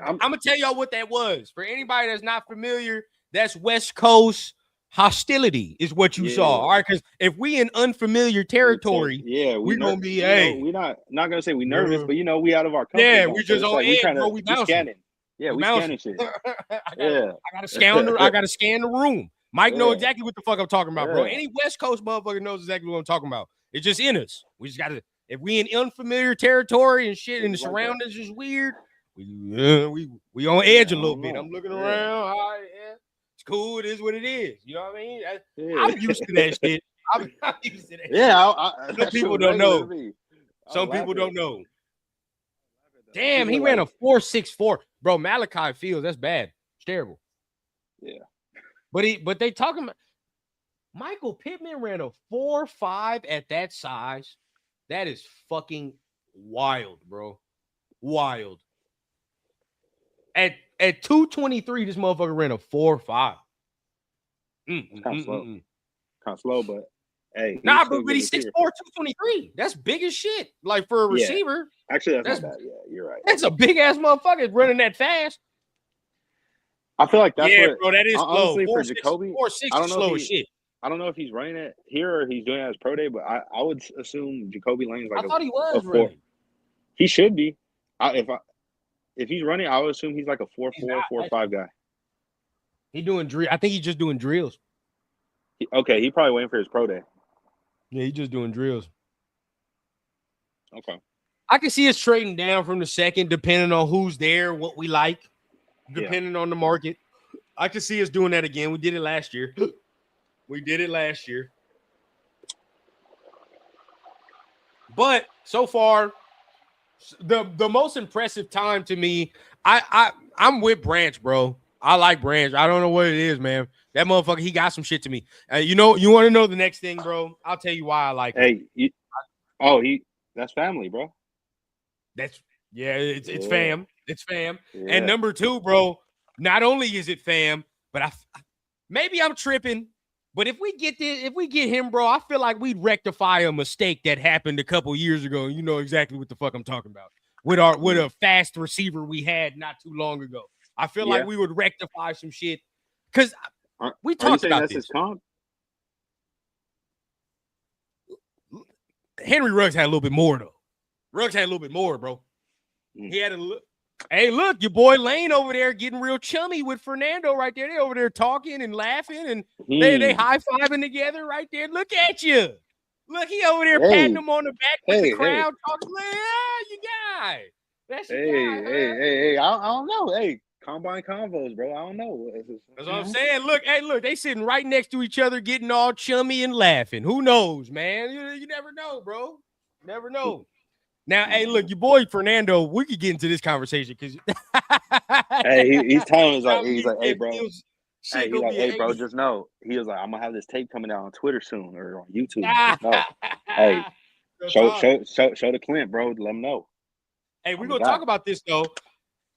I'm gonna tell y'all what that was. For anybody that's not familiar, that's West Coast hostility is what you saw. All right, because if we in unfamiliar territory, we're gonna be we're not gonna say we nervous, but we out of our comfort zone. We just on edge, bro. We bouncing. Yeah, we scanning shit. I gotta scan the room. Mike know exactly what the fuck I'm talking about, bro. Any West Coast motherfucker knows exactly what I'm talking about. It's just in us. We just gotta, if we in unfamiliar territory and shit and the surroundings is weird, we on edge a little bit. I'm looking around. All right, it's cool. It is what it is. You know what I mean? I'm used to that shit. I'm used to that shit. Some people don't know. Some people don't know. Damn, he ran a 4.64. Bro, Malachi Fields, that's bad. It's terrible. Yeah. But they talking about Michael Pittman ran a 4.5 at that size. That is fucking wild, bro. Wild. At 223, this motherfucker ran a 4.5. Kind of slow. Kind of slow, but hey. Nah, but he's 6'4", 223. That's big as shit. Like for a receiver. Actually, that's not bad. Yeah, you're right. That's a big ass motherfucker running that fast. I feel like that's what, bro, that is honestly, slow. for Jacoby, 4.6 is slow as shit. I don't know if he's running it here or he's doing it as pro day, but I would assume Jacoby Lane's like I thought he was running. He should be. If he's running, I would assume he's like a 4.4, 4.5 guy. He doing drill. I think he's just doing drills. He probably waiting for his pro day. Yeah, he's just doing drills. Okay. I can see us trading down from the second, depending on who's there, what we like, depending on the market. I can see us doing that again. We did it last year. But so far, the most impressive time to me, I'm with Branch, bro. I like Branch. I don't know what it is, man. That motherfucker, he got some shit to me. You want to know the next thing, bro? I'll tell you why I like him. That's family, bro. It's fam. It's fam. Yeah. And number two, bro, not only is it fam, but maybe I'm tripping, but if we get him, bro, I feel like we'd rectify a mistake that happened a couple years ago. You know exactly what the fuck I'm talking about. With a fast receiver we had not too long ago. I feel like we would rectify some shit. Because we talked about this. His comp? Henry Ruggs had a little bit more though. Ruggs had a little bit more, bro. He had a look. Hey, look, your boy Lane over there getting real chummy with Fernando right there. They over there talking and laughing, and they high-fiving together right there. Look at you. Look, he over there patting him on the back with the crowd talking like, you guy. That's your guy. Hey. I don't know. Hey, combine convos, bro. I don't know. That's what I'm saying. Look, they sitting right next to each other getting all chummy and laughing. Who knows, man? You never know, bro. Never know. Now, hey, look, your boy Fernando, we could get into this conversation because hey, he's telling us he's like, hey, bro. Hey, bro, just know. He was like, I'm gonna have this tape coming out on Twitter soon or on YouTube. Hey, show the Clint, bro. Let him know. Hey, we're gonna talk about this though.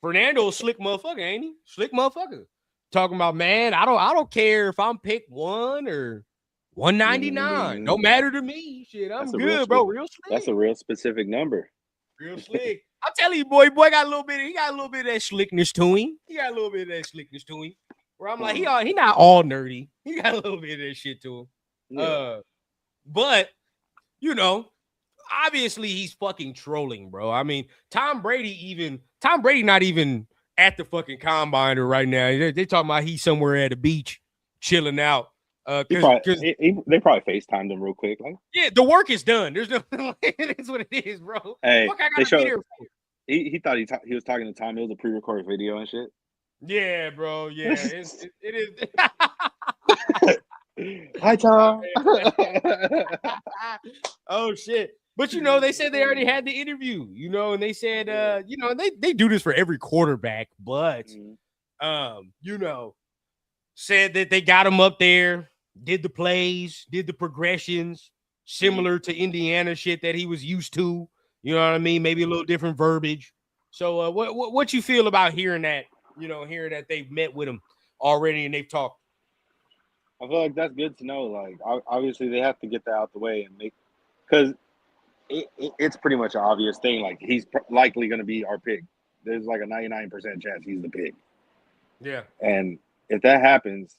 Fernando's slick motherfucker, ain't he? Slick motherfucker. Talking about, man, I don't care if I'm picked 1 or 199. Don't matter to me. Shit, I'm good, bro. Real slick. That's a real specific number. Real slick. I'm telling you, boy got a little bit. He got a little bit of that slickness to him. Where I'm like, he not all nerdy. He got a little bit of that shit to him. Yeah. But obviously he's fucking trolling, bro. I mean, Tom Brady not even at the fucking combine right now. They talking about he's somewhere at a beach chilling out. They probably FaceTimed him real quick. Like, yeah, the work is done. There's no. It is what it is, bro. Hey, he thought he was talking to Tom. It was a pre-recorded video and shit. Yeah, bro. Yeah, it is. Hi, Tom. Oh shit! But they said they already had the interview. And they said, they do this for every quarterback, but, said that they got him up there. Did the plays, did the progressions, similar to Indiana shit that he was used to. You know what I mean? Maybe a little different verbiage. So what you feel about hearing that, hearing that they've met with him already and they've talked? I feel like that's good to know. Like, obviously they have to get that out the way and because it's pretty much an obvious thing. Like, he's likely going to be our pick. There's like a 99% chance he's the pick. Yeah. And if that happens,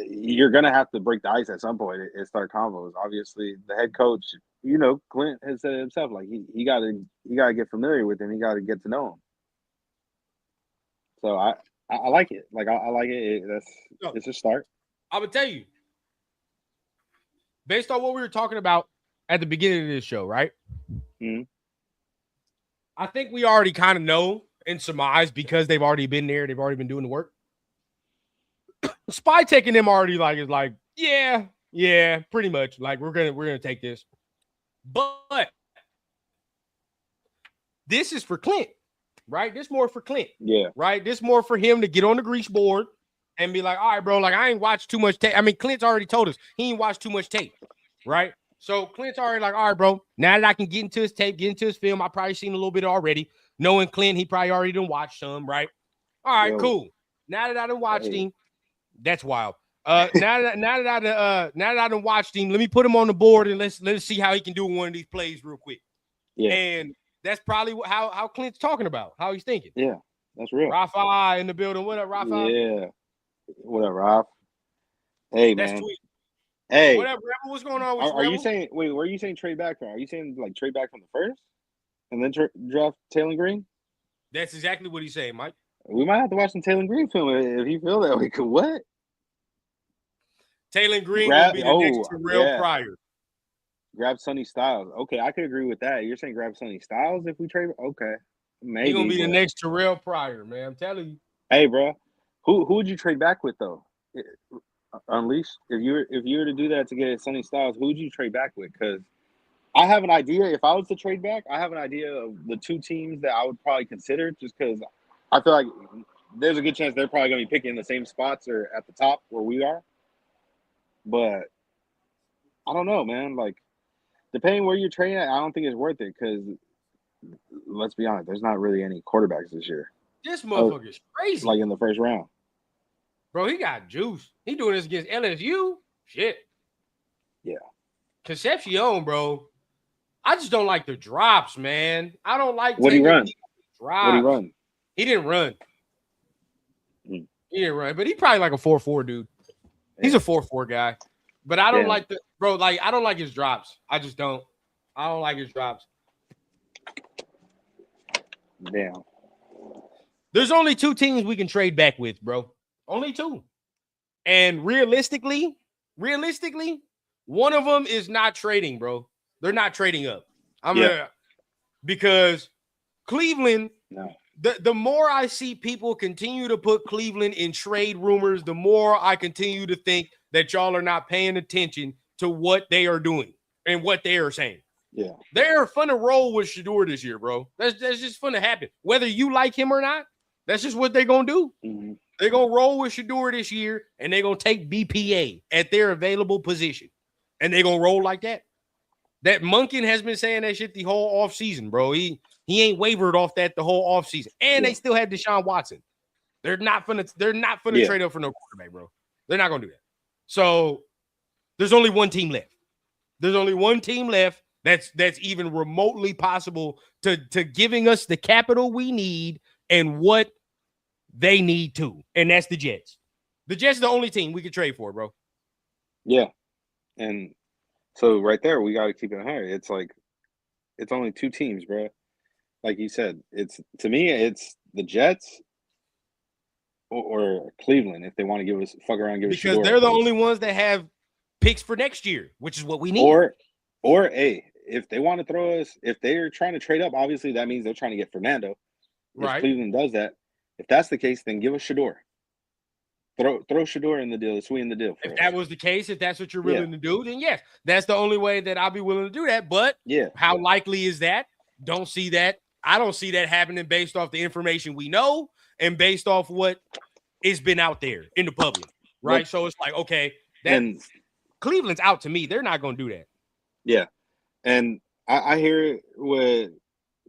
you're gonna have to break the ice at some point and start convos. Obviously, the head coach, Clint has said it himself, like he gotta get familiar with him. He gotta get to know him. So I like it. Like I like it. It's a start. I would tell you, based on what we were talking about at the beginning of this show, right? Mm-hmm. I think we already kind of know and surmise because they've already been there. They've already been doing the work. Spy taking them already is like, yeah, pretty much. Like we're gonna take this, but this is for Clint, right? This more for Clint, yeah, right. This more for him to get on the grease board and be like, all right, bro. Like I ain't watched too much tape. I mean, Clint's already told us he ain't watched too much tape, right? So Clint's already like, all right, bro. Now that I can get into his tape, get into his film, I probably seen a little bit already. Knowing Clint, he probably already done watched some, right? All right, cool. Now that I done watched him. That's wild. Now that I done watched him, let me put him on the board and let's see how he can do one of these plays real quick. Yeah. And that's probably how Clint's talking about, how he's thinking. Yeah, that's real. Rafa in the building. What up, Rafa? Yeah. What up, Raf? Hey, that's man. Tweet. Hey. What up, Rebel? What's going on with you? Are you saying, wait, where are you saying trade back from? Are you saying like trade back from the first and then draft Taylor Green? That's exactly what he's saying, Mike. We might have to watch some Taylor Green film if you feel that way. What? Taylor Green will be the next Terrell Pryor. Grab Sonny Styles. Okay, I could agree with that. You're saying grab Sonny Styles if we trade? Okay, maybe. He's gonna be the next Terrell Pryor, man. I'm telling you. Hey, bro, who would you trade back with though? Unleash. If you were to do that to get Sonny Styles, who would you trade back with? Because I have an idea. If I was to trade back, I have an idea of the two teams that I would probably consider. Just because I feel like there's a good chance they're probably gonna be picking the same spots or at the top where we are. But I don't know, man. Like, depending where you're trading at, I don't think it's worth it because, let's be honest, there's not really any quarterbacks this year. This motherfucker's crazy. Like in the first round. Bro, he got juice. He doing this against LSU? Shit. Yeah. Concepcion, bro. I just don't like the drops, man. I don't like what he run. Drops. What he run? He didn't run. He didn't run, but he probably like a 4.4 dude. He's a 4.4 guy. But I don't like bro. Like I don't like his drops. I just don't. I don't like his drops. Damn. There's only 2 teams we can trade back with, bro. Only 2. And realistically, one of them is not trading, bro. They're not trading up. Because Cleveland. No. The more I see people continue to put Cleveland in trade rumors, the more I continue to think that y'all are not paying attention to what they are doing and what they are saying. Yeah. They're fun to roll with Shedeur this year, bro. That's just fun to happen. Whether you like him or not, that's just what they're going to do. Mm-hmm. They're going to roll with Shedeur this year, and they're going to take BPA at their available position. And they're going to roll like that. That Monken has been saying that shit the whole offseason, bro. He ain't wavered off that the whole offseason. And they still had Deshaun Watson. They're not gonna trade up for no quarterback, bro. They're not gonna do that. So there's only one team left. There's only one team left that's even remotely possible to giving us the capital we need and what they need to. And that's the Jets. The Jets are the only team we can trade for, bro. Yeah. And so right there, we got to keep it higher. It's like, it's only 2 teams, bro. Like you said, to me, it's the Jets or Cleveland if they want to give us because they're the only ones that have picks for next year, which is what we need. Or if they want to throw us, if they're trying to trade up, obviously that means they're trying to get Fernando. If Cleveland does that, if that's the case, then give us Shedeur. Throw Shedeur in the deal. Sweeten the deal. If that was the case, if that's what you're willing to do, then yes, that's the only way that I'll be willing to do that. But how likely is that? Don't see that. I don't see that happening based off the information we know and based off what has been out there in the public, right? So it's like, okay, Cleveland's out to me. They're not going to do that. Yeah, and I hear what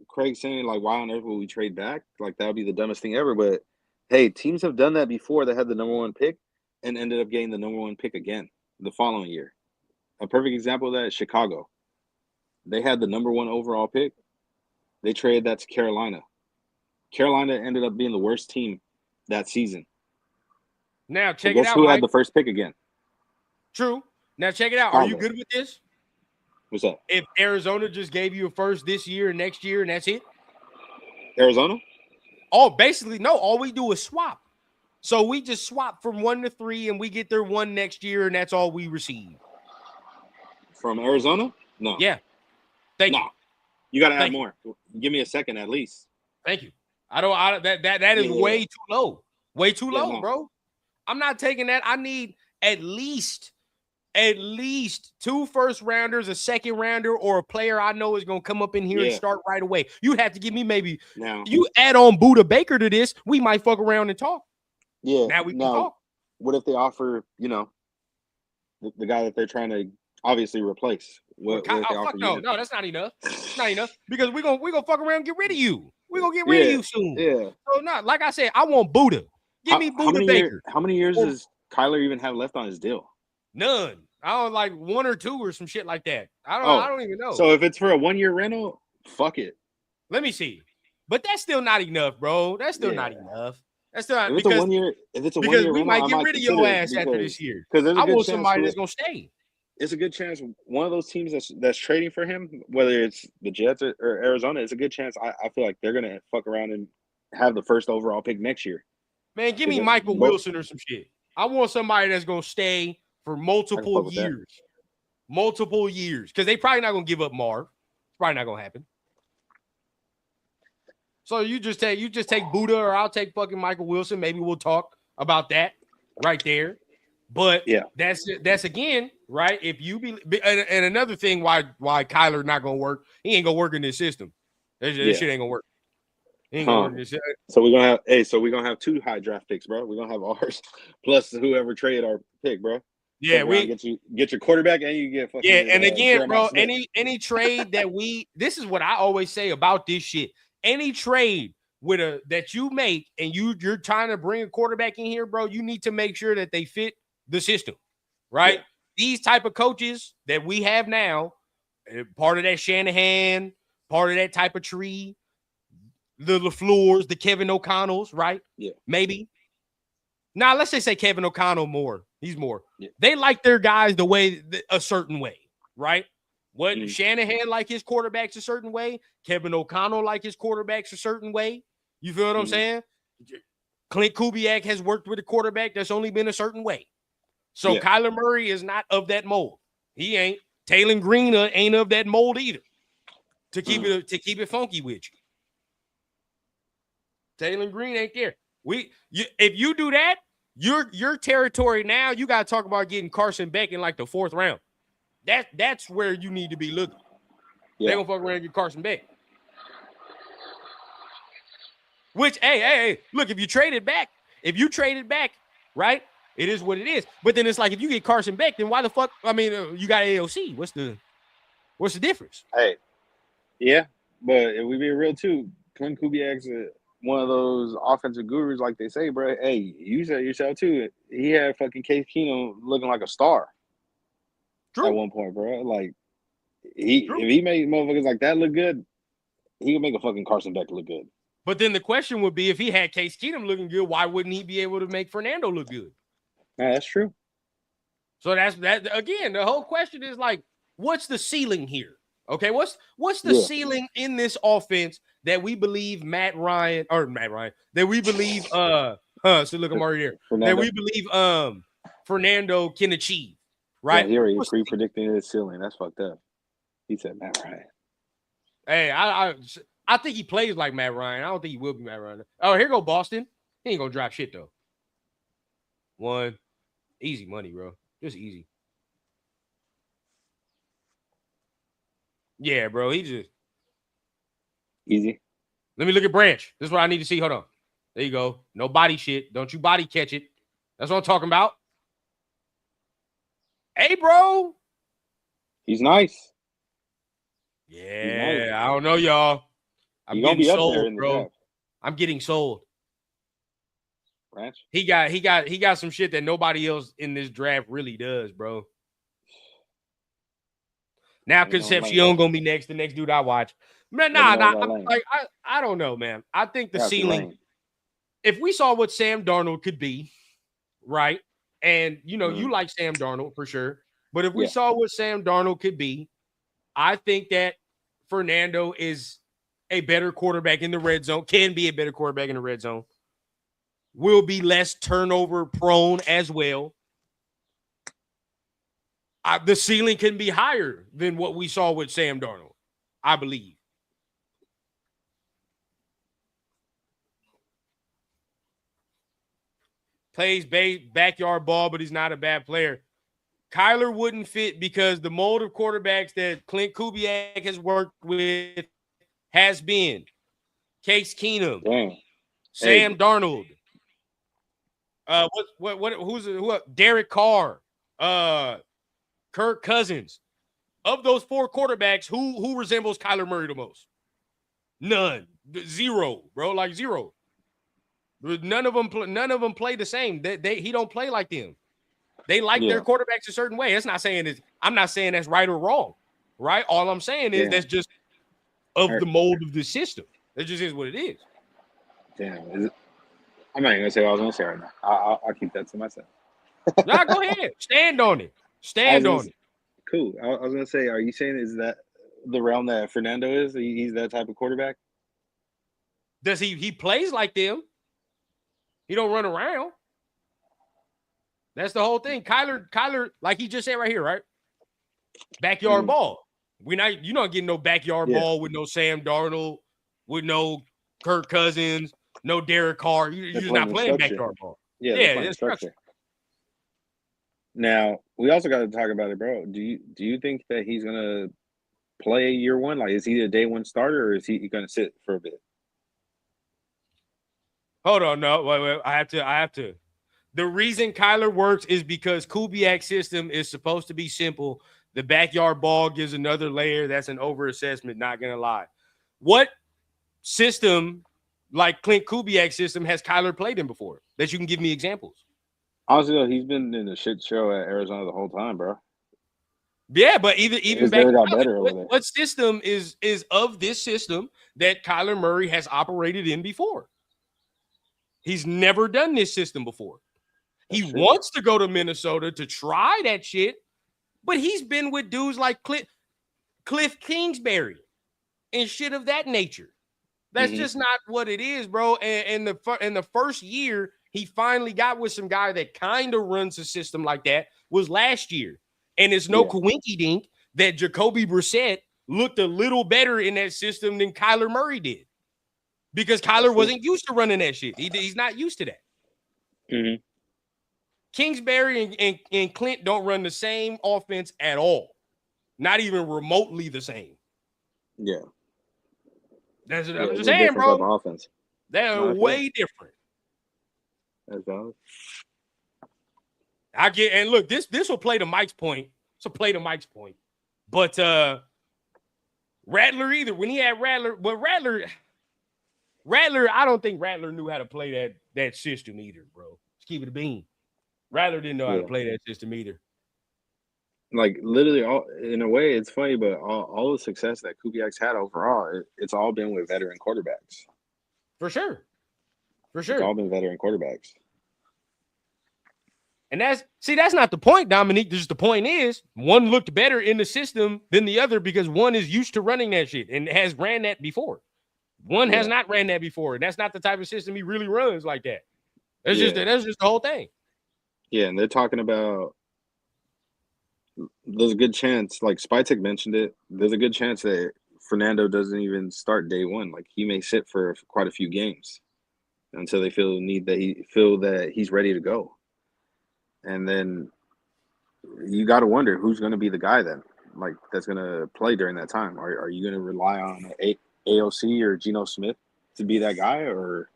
Craig's saying, like, why on earth would we trade back? Like, that would be the dumbest thing ever. But hey, teams have done that before. They had the number 1 pick and ended up getting the number 1 pick again the following year. A perfect example of that is Chicago. They had the number 1 overall pick. They traded that to Carolina. Carolina ended up being the worst team that season. Now, check it out, who Mike. had the first pick again? True. Now, check it out. Are you good with this? What's up? If Arizona just gave you a first this year and next year and that's it? Arizona? Oh, basically, no. All we do is swap. So we just swap from 1 to 3 and we get their 1 next year and that's all we receive. From Arizona? No. Yeah. Thank you. You got to add more. Give me a second at least. Thank you. That is way too low. Way too low, bro. I'm not taking that. I need at least 2 first rounders, a second rounder, or a player I know is going to come up in here and start right away. You'd have to give me maybe you add on Buda Baker to this, we might fuck around and talk. Yeah. Now we can talk. What if they offer, the guy that they're trying to obviously replace? What fuck no, that's not enough. It's not enough because we're gonna fuck around and get rid of you. We're gonna get rid of you soon. Yeah. So not like I said, I want Buda. Give me Buda Baker. How many years does Kyler even have left on his deal? None. I don't like 1 or 2 or some shit like that. I don't even know. So if it's for a 1-year rental, fuck it. Let me see. But that's still not enough, bro. That's still not enough. That's still not if it's a 1 year. If it's a 1 year rental, we might get rid of your ass after this year. Because I want somebody that's gonna stay. It's a good chance one of those teams that's trading for him, whether it's the Jets or Arizona, it's a good chance. I feel like they're gonna fuck around and have the first overall pick next year. Man, give me Michael Wilson or some shit. I want somebody that's gonna stay for multiple years. Multiple years. Because they probably not gonna give up Marv. It's probably not gonna happen. So you just take Buda or I'll take fucking Michael Wilson. Maybe we'll talk about that right there. But that's again, right? If you be and another thing why Kyler not gonna work, he ain't gonna work in this system. This shit ain't gonna work. He ain't gonna work in this shit. So we're gonna have 2 high draft picks, bro. We're gonna have ours plus whoever traded our pick, bro. Yeah, we get your quarterback and you get fucking and again, bro, any trade that this is what I always say about this shit. Any trade that you make and you're trying to bring a quarterback in here, bro, you need to make sure that they fit the system, right? Yeah. These type of coaches that we have now, part of that Shanahan, part of that type of tree, the LaFleurs, the Kevin O'Connells, right? Yeah. Maybe. Now, let's just say Kevin O'Connell more. He's more. Yeah. They like their guys the way a certain way, right? What Shanahan like his quarterbacks a certain way. Kevin O'Connell like his quarterbacks a certain way. You feel what I'm saying? Clint Kubiak has worked with a quarterback that's only been a certain way. So Kyler Murray is not of that mold. He ain't. Taylor Green ain't of that mold either. To keep it funky with you. Taylor Green ain't there. If you do that, your territory now, you got to talk about getting Carson Beck in like the 4th round. That's where you need to be looking. They're going to fuck around and get Carson Beck. Which, hey, look, if you traded back, right, it is what it is. But then it's like, if you get Carson Beck, then why the fuck, I mean, you got AOC. What's the difference? Hey, yeah, but if we be real too, Clint Kubiak's one of those offensive gurus, like they say, bro. Hey, you said yourself too. He had fucking Case Keenum looking like a star. True. At one point, bro. Like if he made motherfuckers like that look good, he could make a fucking Carson Beck look good. But then the question would be, if he had Case Keenum looking good, why wouldn't he be able to make Fernando look good? Yeah, that's true. So that's that again. The whole question is like, what's the ceiling here? Okay, what's the ceiling in this offense that we believe that we believe so look, I'm already there. Fernando. That we believe Fernando can achieve, right? Yeah, he already pre-predicting his ceiling. That's fucked up. He said Matt Ryan. Hey, I think he plays like Matt Ryan. I don't think he will be Matt Ryan. Oh, here go Boston. He ain't gonna drop shit though. One, easy money, bro. Just easy. Yeah, bro. He just easy. Let me look at Branch. This is what I need to see. Hold on. There you go. No body shit. Don't you body catch it. That's what I'm talking about. Hey, bro. He's nice. Yeah, nice. I don't know, y'all. I'm getting sold, bro. I'm getting sold. Branch. He got some shit that nobody else in this draft really does, bro. Now Concepcion gonna be next. The next dude I watch. Man, I don't know, man. I think the ceiling. If we saw what Sam Darnold could be, right? And you like Sam Darnold for sure. But if we saw what Sam Darnold could be, I think that Fernando is a better quarterback in the red zone. Can be a better quarterback in the red zone. Will be less turnover prone as well. The ceiling can be higher than what we saw with Sam Darnold, I believe. Plays backyard ball, but he's not a bad player. Kyler wouldn't fit because the mold of quarterbacks that Clint Kubiak has worked with has been Case Keenum, Sam Darnold. Who's Derek Carr, Kirk Cousins. Of those 4 quarterbacks, who resembles Kyler Murray the most? None. Zero, bro. Like zero. None of them play the same. He don't play like them. They like their quarterbacks a certain way. I'm not saying that's right or wrong, right? All I'm saying is that's just of the mold of the system. That just is what it is. Damn. I'm not even gonna say what I was gonna say right now. I'll keep that to myself. Nah, go ahead. Stand on it. Stand on it. Cool. I was gonna say, are you saying is that the realm that Fernando is? He's that type of quarterback? Does he plays like them? He don't run around. That's the whole thing. Kyler, like he just said right here, right? Backyard ball. You're not getting no backyard ball with no Sam Darnold, with no Kirk Cousins, no Derek Carr. You're just not playing backyard ball. Yeah, it's structure. Now, we also got to talk about it, bro. Do you think that he's gonna play year one? Like, is he a day one starter or is he gonna sit for a bit? Hold on, no, wait. I have to. The reason Kyler works is because Kubiak's system is supposed to be simple. The backyard ball gives another layer. That's an overassessment, not gonna lie. What system, like Clint Kubiak's system, has Kyler played in before that you can give me examples? Honestly, though, he's been in a shit show at Arizona the whole time, bro. Yeah, but even back, what system is of this system that Kyler Murray has operated in before? He's never done this system before. He wants to go to Minnesota to try that shit, but he's been with dudes like Cliff Kingsbury and shit of that nature. That's just not what it is, bro. And in the first year, he finally got with some guy that kind of runs a system like that was last year. And it's no coinky dink that Jacoby Brissett looked a little better in that system than Kyler Murray did. Because Kyler wasn't used to running that shit. He's not used to that. Kingsbury and Clint don't run the same offense at all. Not even remotely the same. Yeah. That's what I'm just saying, bro. Offense. They're way different. That's valid. I get, and look, this will play to Mike's point. This will play to Mike's point. But Rattler either, when he had Rattler, but Rattler, I don't think Rattler knew how to play that system either, bro. Let's keep it a bean. Rattler didn't know how to play that system either. Like literally, in a way, it's funny, but all the success that Kubiak's had overall, it's all been with veteran quarterbacks. For sure. It's all been veteran quarterbacks. And that's not the point, Dominique. Just the point is, one looked better in the system than the other because one is used to running that shit and has ran that before. One has not ran that before, and that's not the type of system he really runs like that. That's just the whole thing. Yeah, and they're talking about there's a good chance, like Spytek mentioned it, there's a good chance that Fernando doesn't even start day one. Like he may sit for quite a few games until they feel that he's ready to go. And then you got to wonder who's going to be the guy then, like that's going to play during that time. Are you going to rely on AOC or Geno Smith to be that guy, or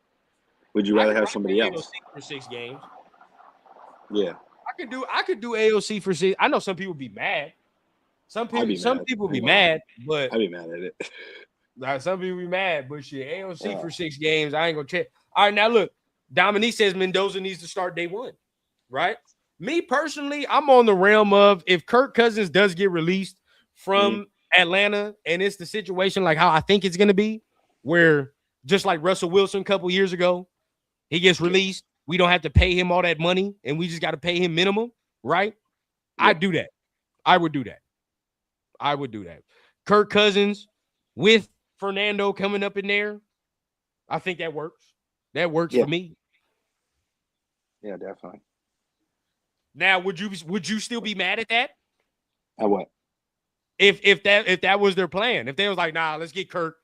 would you rather have somebody else? AOC for 6 games. Yeah, I could do AOC for 6. I know some people be mad. Some people be mad, but I'd be mad at it. Some people be mad, but shit, AOC for 6 games, I ain't gonna check. All right, now look, Dominique says Mendoza needs to start day one, right? Me personally, I'm on the realm of if Kirk Cousins does get released from Atlanta, and it's the situation like how I think it's gonna be, where just like Russell Wilson a couple years ago, he gets released. We don't have to pay him all that money, and we just got to pay him minimum, right? Yeah. I'd do that. I would do that. Kirk Cousins with Fernando coming up in there, I think that works. That works for me. Yeah, definitely. Now, would you still be mad at that? At what? If that was their plan, if they was like, nah, let's get Kirk,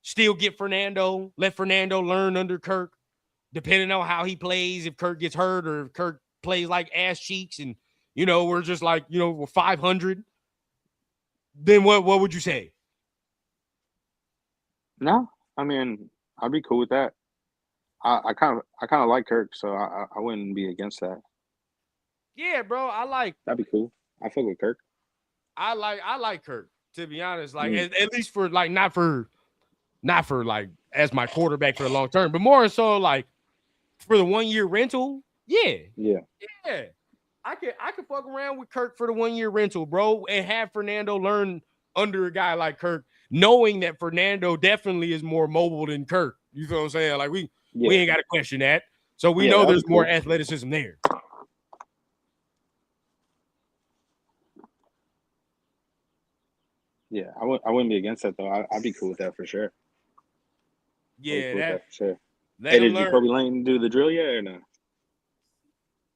still get Fernando, let Fernando learn under Kirk. Depending on how he plays, if Kirk gets hurt or if Kirk plays like ass cheeks and, we're just like, we're 500, then what would you say? No, I mean, I'd be cool with that. I kind of like Kirk, so I wouldn't be against that. Yeah, bro, that'd be cool. I fuck with Kirk. I like Kirk, to be honest. Like at least for like not for like as my quarterback for the long term, but more so like for the 1 year rental, yeah. I could fuck around with Kirk for the 1 year rental, bro, and have Fernando learn under a guy like Kirk, knowing that Fernando definitely is more mobile than Kirk. You feel what I'm saying? Like we ain't got to question that. So we know there's more athleticism there. Yeah, I wouldn't be against that though. I'd be cool with that for sure. Yeah, that for sure. Hey, did Jacoby Lane do the drill yet or no?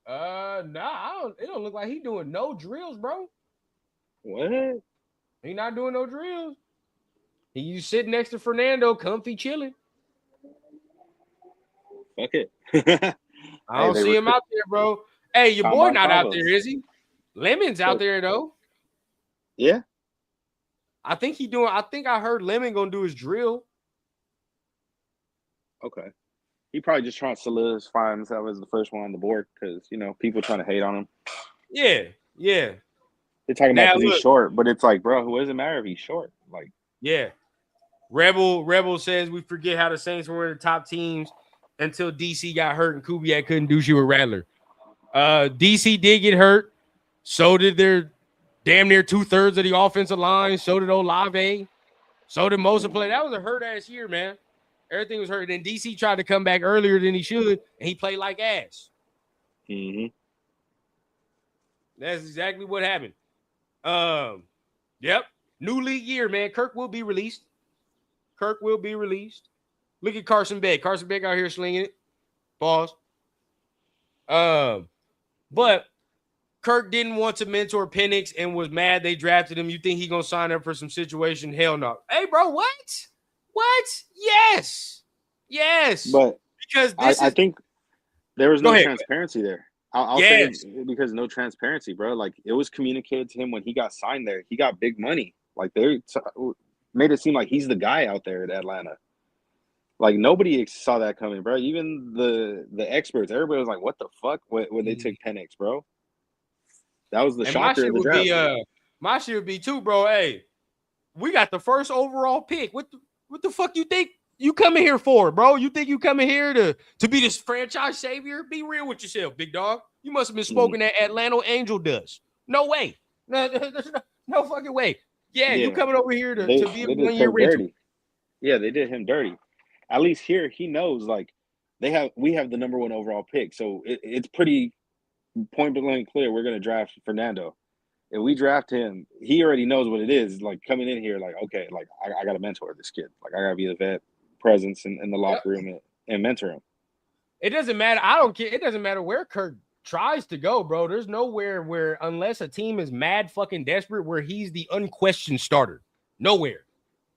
Nah, it don't look like he doing no drills, bro. What? He not doing no drills. He's sitting next to Fernando, comfy chilling. Fuck it. I don't see him out there, bro. Hey, your boy not out there, is he? Lemon's out there though. Yeah. I think I heard Lemon gonna do his drill. Okay. He probably just trying to solidify himself as the first one on the board because, people trying to hate on him. Yeah. They're talking about he's short, but it's like, bro, who doesn't matter if he's short? Like, yeah. Rebel says we forget how the Saints were the top teams until DC got hurt and Kubiak couldn't do shit with Rattler. DC did get hurt. So did their damn near 2/3 of the offensive line. So did Olave. So did most of the play. That was a hurt-ass year, man. Everything was hurt. And DC tried to come back earlier than he should, and he played like ass. Mm-hmm. That's exactly what happened. Yep. New league year, man. Kirk will be released. Look at Carson Beck. Carson Beck out here slinging it. Pause. But Kirk didn't want to mentor Penix and was mad they drafted him. You think he gonna sign up for some situation? Hell no. Hey, bro, what? What? Yes. But because I think there was no transparency there. I'll say because no transparency, bro. Like, it was communicated to him when he got signed there. He got big money. Like, they made it seem like he's the guy out there at Atlanta. Like, nobody saw that coming, bro. Even the experts, everybody was like, "What the fuck?" When they took Penix, bro. That was the shocker of the draft. My shit would be too, bro. Hey, we got the first overall pick. What the fuck you think you coming here for, bro? You think you coming here to be this franchise savior? Be real with yourself, big dog. You must have been smoking that Atlanta Angel dust. No way. No fucking way. Yeah, you coming over here to be a 1-year rental. Dirty. Yeah, they did him dirty. At least here, he knows, like, we have the number 1 overall pick. So it's pretty point blank clear we're going to draft Fernando. If we draft him, he already knows what it is. Like, coming in here, like, okay, like, I got to mentor this kid. Like, I got to be the vet presence in the locker room and mentor him. It doesn't matter. I don't care. It doesn't matter where Kirk tries to go, bro. There's nowhere where, unless a team is mad fucking desperate, where he's the unquestioned starter. Nowhere.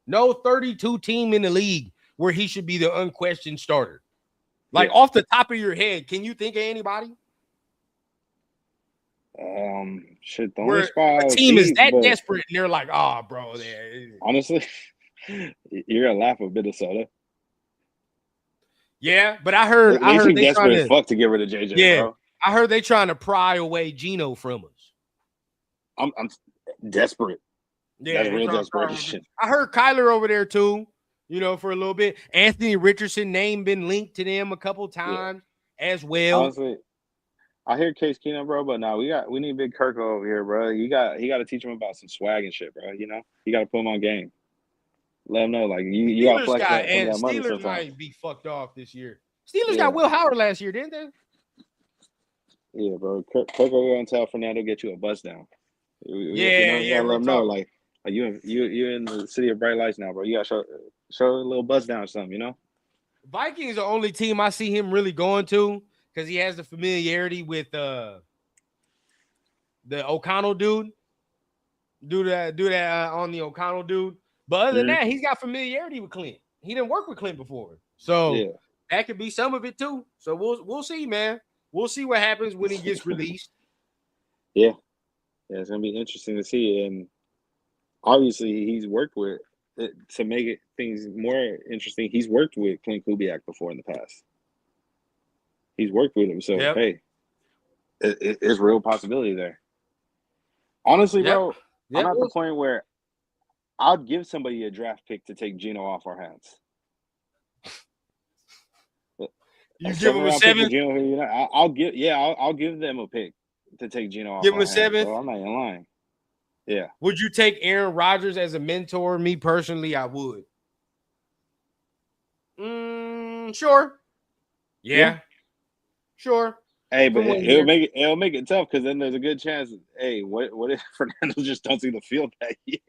No 32 team in the league where he should be the unquestioned starter. Like, off the top of your head, can you think of anybody? Shit, the only spot a team is that desperate and they're like, oh, bro. Honestly, you're gonna laugh at Minnesota. Yeah, but I heard they desperate as fuck to get rid of JJ. Yeah, bro. I heard they trying to pry away Geno from us. I'm desperate. Yeah, that's real desperation. I heard Kyler over there too. You know, for a little bit. Anthony Richardson name been linked to them a couple times as well. Honestly, I hear Case Keenum, bro, but no, we need Big Kirk over here, bro. He got to teach him about some swag and shit, bro. You know, you got to put him on game. Let him know, like, you got to flex that money. Steelers might be fucked off this year. Steelers got Will Howard last year, didn't they? Yeah, bro. Kirk will go and tell Fernando get you a buzz down. You gotta let him know, like you in the city of bright lights now, bro. You gotta show a little buzz down or something, you know. Vikings are the only team I see him really going to because he has the familiarity with the O'Connell dude. Do that on the O'Connell dude. But other than that, he's got familiarity with Clint. He didn't work with Clint before, so that could be some of it too. So we'll see, man. We'll see what happens when he gets released. Yeah, it's gonna be interesting to see. And obviously, he's worked with to make things more interesting. He's worked with Clint Kubiak before in the past. He's worked with him, so hey, it's real possibility there. Honestly, bro, I'm at the point where I'd give somebody a draft pick to take Geno off our hands. You give him a 7th? I'll give them a pick to take Geno off. Give him a 7th? So I'm not even lying. Yeah. Would you take Aaron Rodgers as a mentor? Me personally, I would. Sure. Yeah. Sure. Hey, but it'll make it tough because then there's a good chance. Hey, what if Fernando just don't see the field that year?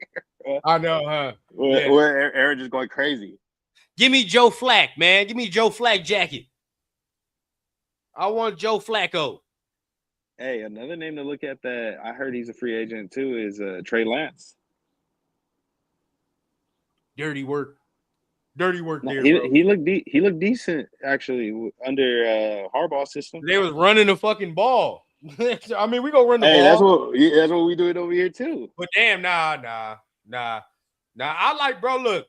I know, huh? Where Aaron just going crazy. Give me Joe Flacco, man. Give me Joe Flacco jacket. I want Joe Flacco. Hey, another name to look at that I heard he's a free agent too is Trey Lance. Dirty work there. He looked decent actually under Harbaugh's system. They was running the fucking ball. I mean, we gonna run the ball. That's what we do it over here too. But damn, nah. I like, bro. Look,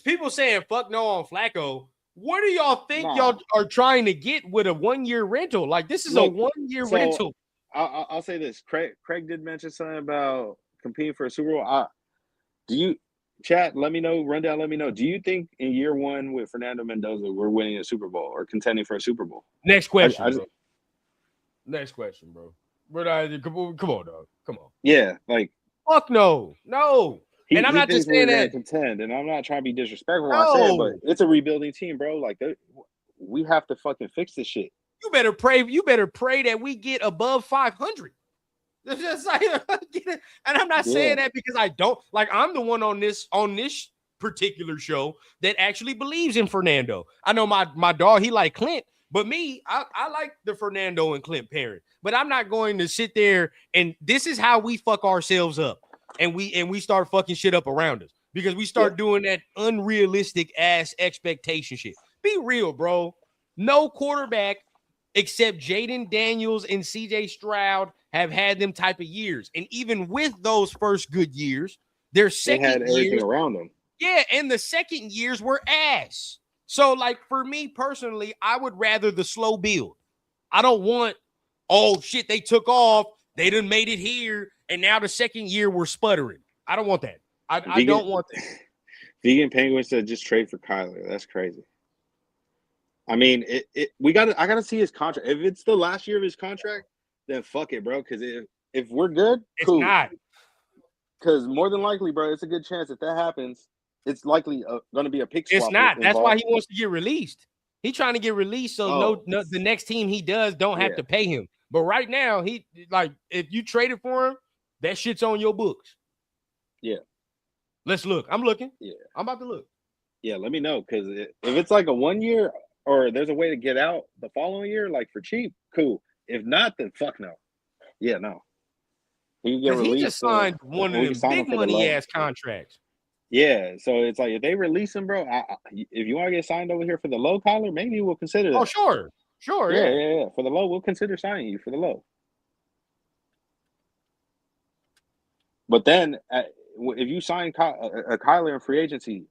people saying fuck no on Flacco. What do y'all think y'all are trying to get with a 1-year rental? Like, this is a 1-year rental. I'll say this. Craig did mention something about competing for a Super Bowl. Chat, let me know, rundown, let me know. Do you think in year 1 with Fernando Mendoza, we're winning a Super Bowl or contending for a Super Bowl? Next question, bro. Next question, bro. Come on, dog. Come on. Yeah, like. Fuck no. And I'm not just saying that. Contend, and I'm not trying to be disrespectful when I say it, but it's a rebuilding team, bro. Like, we have to fucking fix this shit. You better pray. You better pray that we get above 500. Just like, and I'm not saying that because I don't like. I'm the one on this particular show that actually believes in Fernando. I know my dog, he like Clint, but me, I like the Fernando and Clint pairing. But I'm not going to sit there and this is how we fuck ourselves up, and we start fucking shit up around us because we start doing that unrealistic ass expectation shit. Be real, bro. No quarterback except Jaden Daniels and CJ Stroud have had them type of years. And even with those first good years, their second they had everything years, around them. Yeah, and the second years were ass. So, like, for me personally, I would rather the slow build. I don't want, oh, shit, they took off, they done made it here, and now the second year we're sputtering. I don't want that. I don't want that. Vegan Penguin said just trade for Kyler. That's crazy. I mean, I gotta see his contract. If it's the last year of his contract, then fuck it, bro. Because if we're good, cool. It's not. Because more than likely, bro, it's a good chance if that happens, it's likely going to be a pick swap. It's not. That's why he wants to get released. He's trying to get released so no, the next team he does don't have to pay him. But right now, he like if you traded for him, that shit's on your books. Yeah. Let's look. I'm looking. Yeah. I'm about to look. Yeah, let me know because if it's like a 1 year or there's a way to get out the following year, like for cheap, cool. If not, then fuck no. Yeah, no. He just signed one of them big money ass contracts. Yeah, so it's like if they release him, bro. If you want to get signed over here for the low collar, maybe we'll consider that. Oh, sure, yeah. For the low, we'll consider signing you for the low. But then, if you sign Kyler in free agency,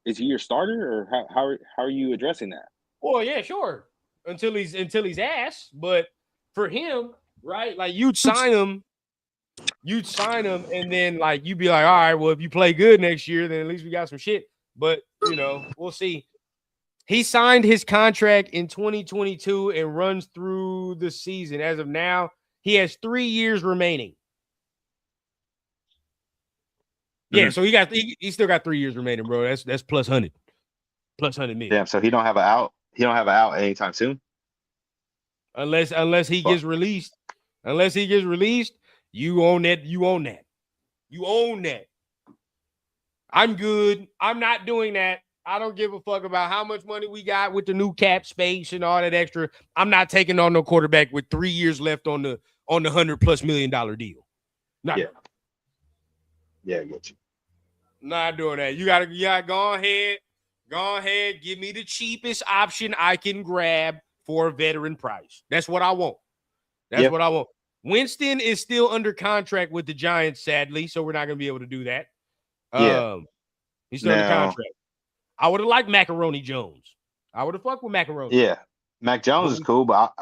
is he your starter, or how are you addressing that? Well, yeah, sure. Until he's ass, but for him, right? Like you'd sign him, and then like you'd be like, all right, well, if you play good next year, then at least we got some shit. But we'll see. He signed his contract in 2022 and runs through the season. As of now, he has 3 years remaining. Yeah, so he still got 3 years remaining, bro. That's plus 100 million. Damn, so he don't have an out. He don't have an out anytime soon. Unless he gets released. Unless he gets released, you own that. You own that. I'm good. I'm not doing that. I don't give a fuck about how much money we got with the new cap space and all that extra. I'm not taking on no quarterback with 3 years left on the $100+ million deal. Not Yeah, I get you. Not doing that. You gotta go ahead. Give me the cheapest option I can grab for a veteran price. That's what I want. What I want. Winston is still under contract with the Giants, sadly, so we're not gonna be able to do that. He's still under contract. I would have liked Macaroni Jones. I would have fucked with Macaroni. Yeah, Mac Jones is cool, but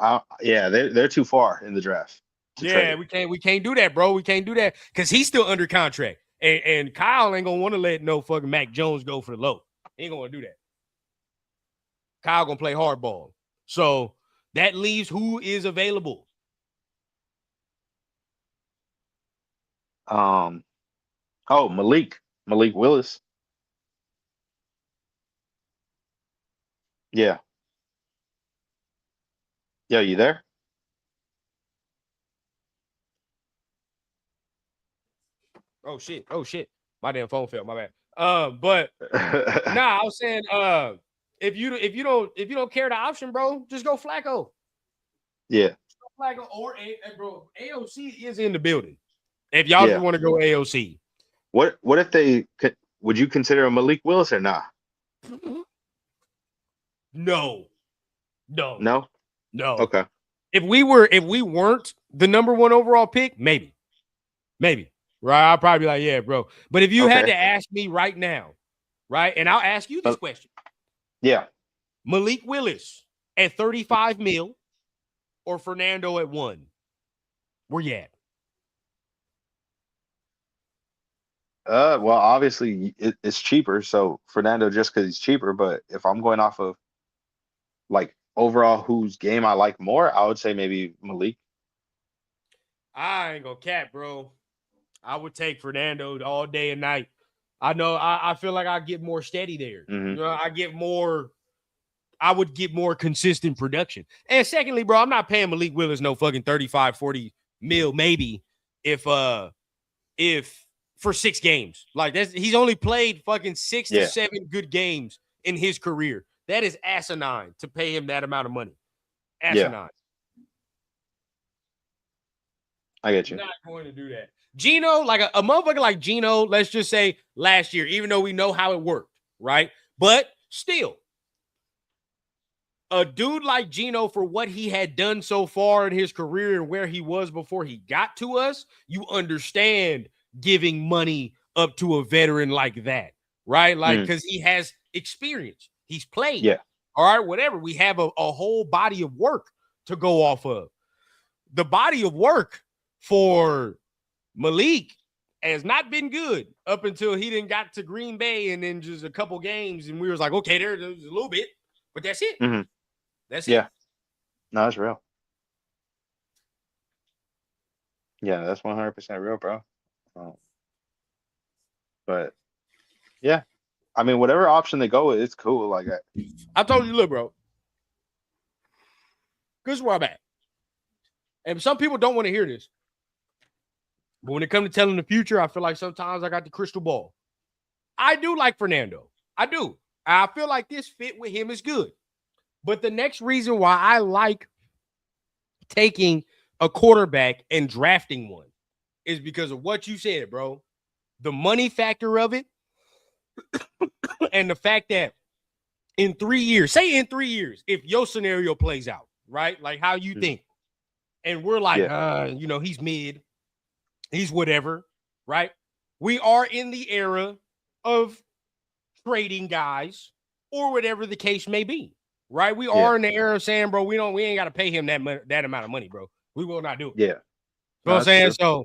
they're too far in the draft. Yeah, we can't do that, bro. We can't do that because he's still under contract. And Kyle ain't gonna want to let no fucking Mac Jones go for the low. He ain't gonna do that. Kyle gonna play hardball. So that leaves who is available. Malik Willis. Yeah. Yo, you there? Oh shit. My damn phone fell. My bad. But I was saying, if you don't care the option, bro, just go Flacco. Yeah. Flacco or bro, AOC is in the building. If y'all just want to go AOC. What if would you consider a Malik Willis or not? No. Okay. If we weren't the number 1 overall pick, maybe. Right? I'll probably be like, yeah, bro. But if you had to ask me right now, right? And I'll ask you this question. Yeah. Malik Willis at 35 mil or Fernando at 1? Where you at? Well, obviously it's cheaper, so Fernando just because he's cheaper. But if I'm going off of like overall whose game I like more, I would say maybe Malik. I ain't gonna cap, bro. I would take Fernando all day and night. I know I feel like I get more steady there. Mm-hmm. I get more I would get more consistent production. And secondly, bro, I'm not paying Malik Willis no fucking 35, 40 mil maybe if for 6 games. Like he's only played fucking 6 to 7 good games in his career. That is asinine to pay him that amount of money. Asinine. Yeah. I get you. Not going to do that. Gino, like a motherfucker like Gino, let's just say last year, even though we know how it worked, right? But still, a dude like Gino, for what he had done so far in his career and where he was before he got to us, you understand giving money up to a veteran like that, right? Like, because he has experience. He's played. Yeah. All right, whatever. We have a whole body of work to go off of. The body of work for Malik has not been good up until he didn't got to Green Bay and then just a couple games, and we was like, okay, there's a little bit, but that's it. Mm-hmm. That's it. Yeah. No, that's real. Yeah, that's 100% real, bro. But yeah, I mean, whatever option they go with, it's cool. Like I told you, look, bro. This is where I'm at. And some people don't want to hear this. But when it comes to telling the future, I feel like sometimes I got the crystal ball. I do like Fernando. I do. I feel like this fit with him is good. But the next reason why I like taking a quarterback and drafting one is because of what you said, bro. The money factor of it and the fact that in 3 years, say in 3 years, if your scenario plays out, right? Like how you think. And we're like, he's mid. He's whatever, right? We are in the era of trading guys or whatever the case may be, right? We are in the era of saying, bro, we ain't got to pay him that amount of money, bro. We will not do it. Yeah. You know what I'm saying? True. So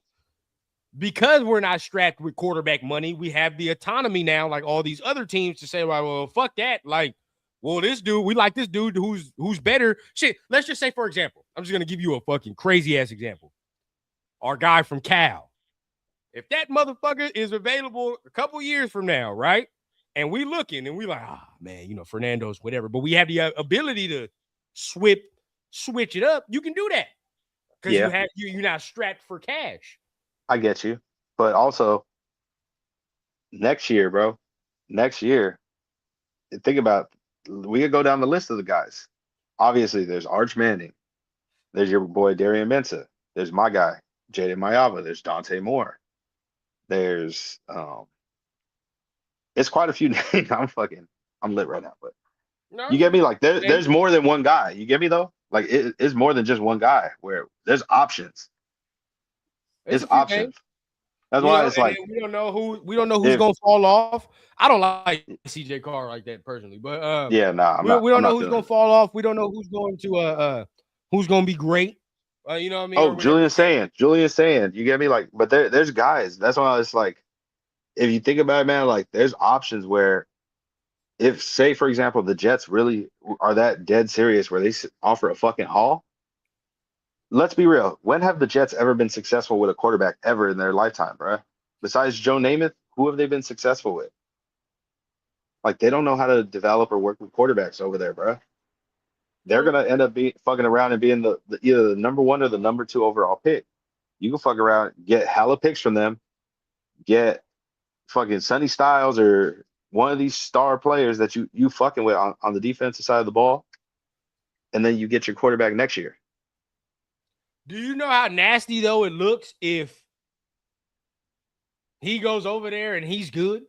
because we're not strapped with quarterback money, we have the autonomy now, like all these other teams, to say, well, fuck that. Like, well, this dude, we like this dude who's better. Shit, let's just say, for example, I'm just going to give you a fucking crazy-ass example. Our guy from Cal. If that motherfucker is available a couple years from now, right? And we looking and we like, man, Fernando's whatever. But we have the ability to switch it up. You can do that because you're not strapped for cash. I get you. But also, next year, bro, think about, we could go down the list of the guys. Obviously, there's Arch Manning. There's your boy, Darian Mensah. There's my guy, Jaden Mayava. There's Dante Moore. There's it's quite a few names. I'm lit right now, but you get me? Like there's more than one guy. You get me though? Like it's more than just one guy where there's options. It's options. Games. That's why it's like we don't know who's gonna fall off. I don't like CJ Carr like that personally, but we don't know who's gonna fall off. We don't know who's going to be great. You know what I mean? Oh, Julian saying, you get me? Like, but there's guys. That's why it's like, if you think about it, man, like there's options where, if say for example the Jets really are that dead serious where they offer a fucking haul. Let's be real. When have the Jets ever been successful with a quarterback ever in their lifetime, bro? Besides Joe Namath, who have they been successful with? Like they don't know how to develop or work with quarterbacks over there, bro. They're gonna end up fucking around and being the either the number 1 or the number 2 overall pick. You can fuck around, get hella picks from them, get fucking Sonny Styles or one of these star players that you fucking with on the defensive side of the ball, and then you get your quarterback next year. Do you know how nasty though it looks if he goes over there and he's good,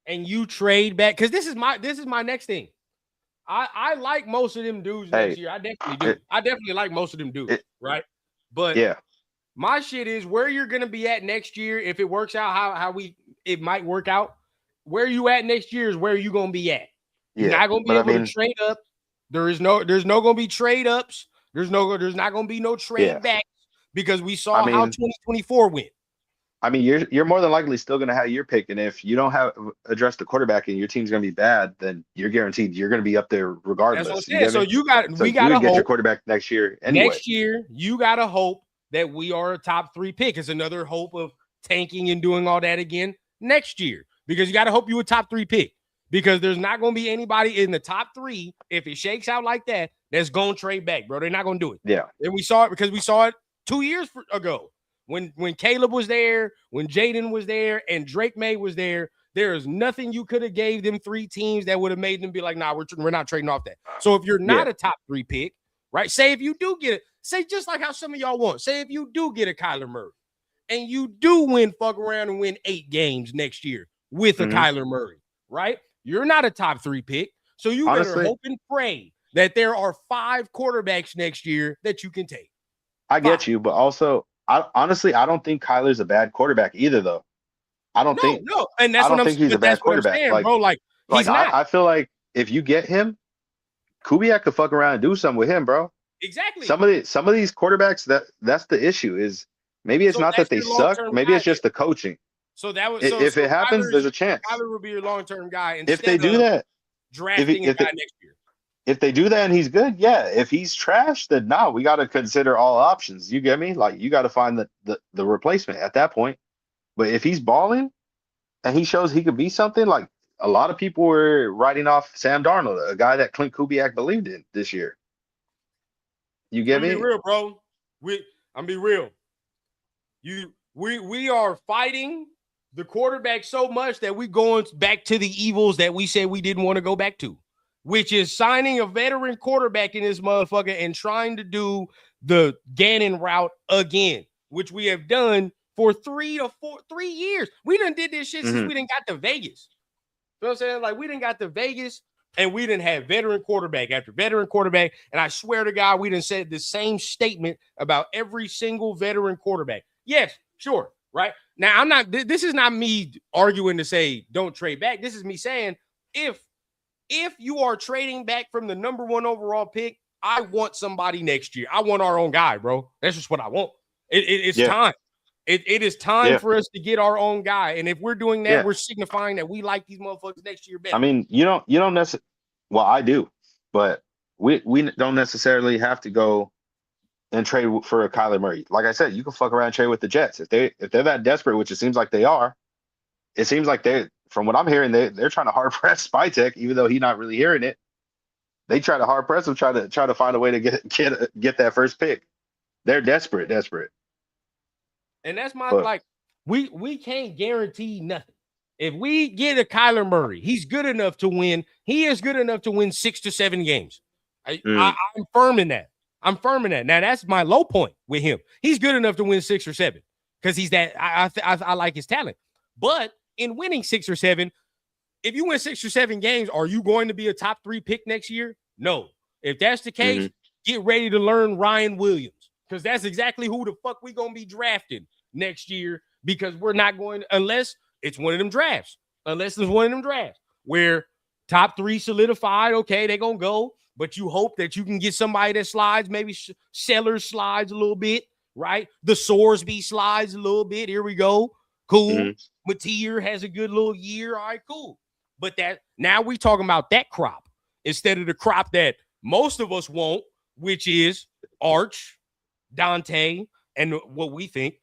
and you trade back? Because this is my next thing. I like most of them dudes next year. I definitely do. I definitely like most of them dudes, right? But my shit is where you're gonna be at next year. If it works out how it might work out, where you at next year is where you gonna be at. You're not gonna be able to trade up. There's no gonna be trade ups. There's not gonna be no trade backs because we saw how 2024 went. I mean, you're more than likely still going to have your pick, and if you don't have addressed the quarterback and your team's going to be bad, then you're guaranteed you're going to be up there regardless. That's what I'm saying. So we got to get your quarterback next year. Anyway. Next year, you got to hope that we are a top 3 pick. It's another hope of tanking and doing all that again next year because you got to hope you a top 3 pick because there's not going to be anybody in the top 3 if it shakes out like that that's going to trade back, bro. They're not going to do it. Yeah. And we saw it because we saw it 2 years ago when Caleb was there, when Jaden was there, and Drake May was there. There is nothing you could have gave them 3 teams that would have made them be like, nah, we're not trading off that. So if you're not a top 3 pick, right? Say if you do get it, say just like how some of y'all want. Say if you do get a Kyler Murray and you do fuck around and win 8 games next year with a Kyler Murray, right? You're not a top 3 pick. So you better hope and pray that there are 5 quarterbacks next year that you can take. I get you, but also, I don't think Kyler's a bad quarterback either, though. I don't think and that's what I'm saying. He's a bad quarterback, saying, bro. Like he's not. I feel like if you get him, Kubiak could fuck around and do something with him, bro. Exactly. Some of these quarterbacks, that's the issue. Is maybe it's not that they suck, maybe it's just the coaching. So that was if it happens, there's a chance. Kyler will be your long-term guy. If they do that, drafting a guy next year. If they do that and he's good, yeah. If he's trash, then no, we got to consider all options. You get me? Like you got to find the replacement at that point. But if he's balling and he shows he could be something, like a lot of people were writing off Sam Darnold, a guy that Clint Kubiak believed in this year. You get me? Be real, bro. I'm be real. We are fighting the quarterback so much that we're going back to the evils that we said we didn't want to go back to, which is signing a veteran quarterback in this motherfucker and trying to do the Gannon route again, which we have done for 3 years. We done did this shit since we done got to Vegas. You know what I'm saying? Like we done got to Vegas and we done have veteran quarterback after veteran quarterback. And I swear to God, we done said the same statement about every single veteran quarterback. Yes, sure. Right now, this is not me arguing to say don't trade back. This is me saying if you are trading back from the number 1 overall pick, I want somebody next year. I want our own guy, bro. That's just what I want. It's time. It is time for us to get our own guy. And if we're doing that, we're signifying that we like these motherfuckers next year better. I mean, you don't necessarily. Well, I do, but we don't necessarily have to go and trade for a Kyler Murray. Like I said, you can fuck around and trade with the Jets if they're that desperate, which it seems like they are. It seems like from what I'm hearing, they're trying to hard press Spytek, even though he's not really hearing it. They try to hard press him, try to find a way to get that first pick. They're desperate. And that's my we can't guarantee nothing. If we get a Kyler Murray, he's good enough to win. He is good enough to win 6 to 7 games. I'm firm in that. Now that's my low point with him. He's good enough to win 6 or 7 because he's that. I like his talent. But in winning 6 or 7, if you win 6 or 7 games, are you going to be a top 3 pick next year? No. If that's the case, get ready to learn Ryan Williams because that's exactly who the fuck we gonna be drafting next year because we're not going unless it's one of them drafts. Unless there's one of them drafts where top 3 solidified, okay, they're gonna go, but you hope that you can get somebody that slides, maybe Sellers slides a little bit, right? The Sorsby slides a little bit. Here we go. Cool. Mateer has a good little year. All right, cool. But that now we talking about that crop instead of the crop that most of us want, which is Arch, Dante, and what we think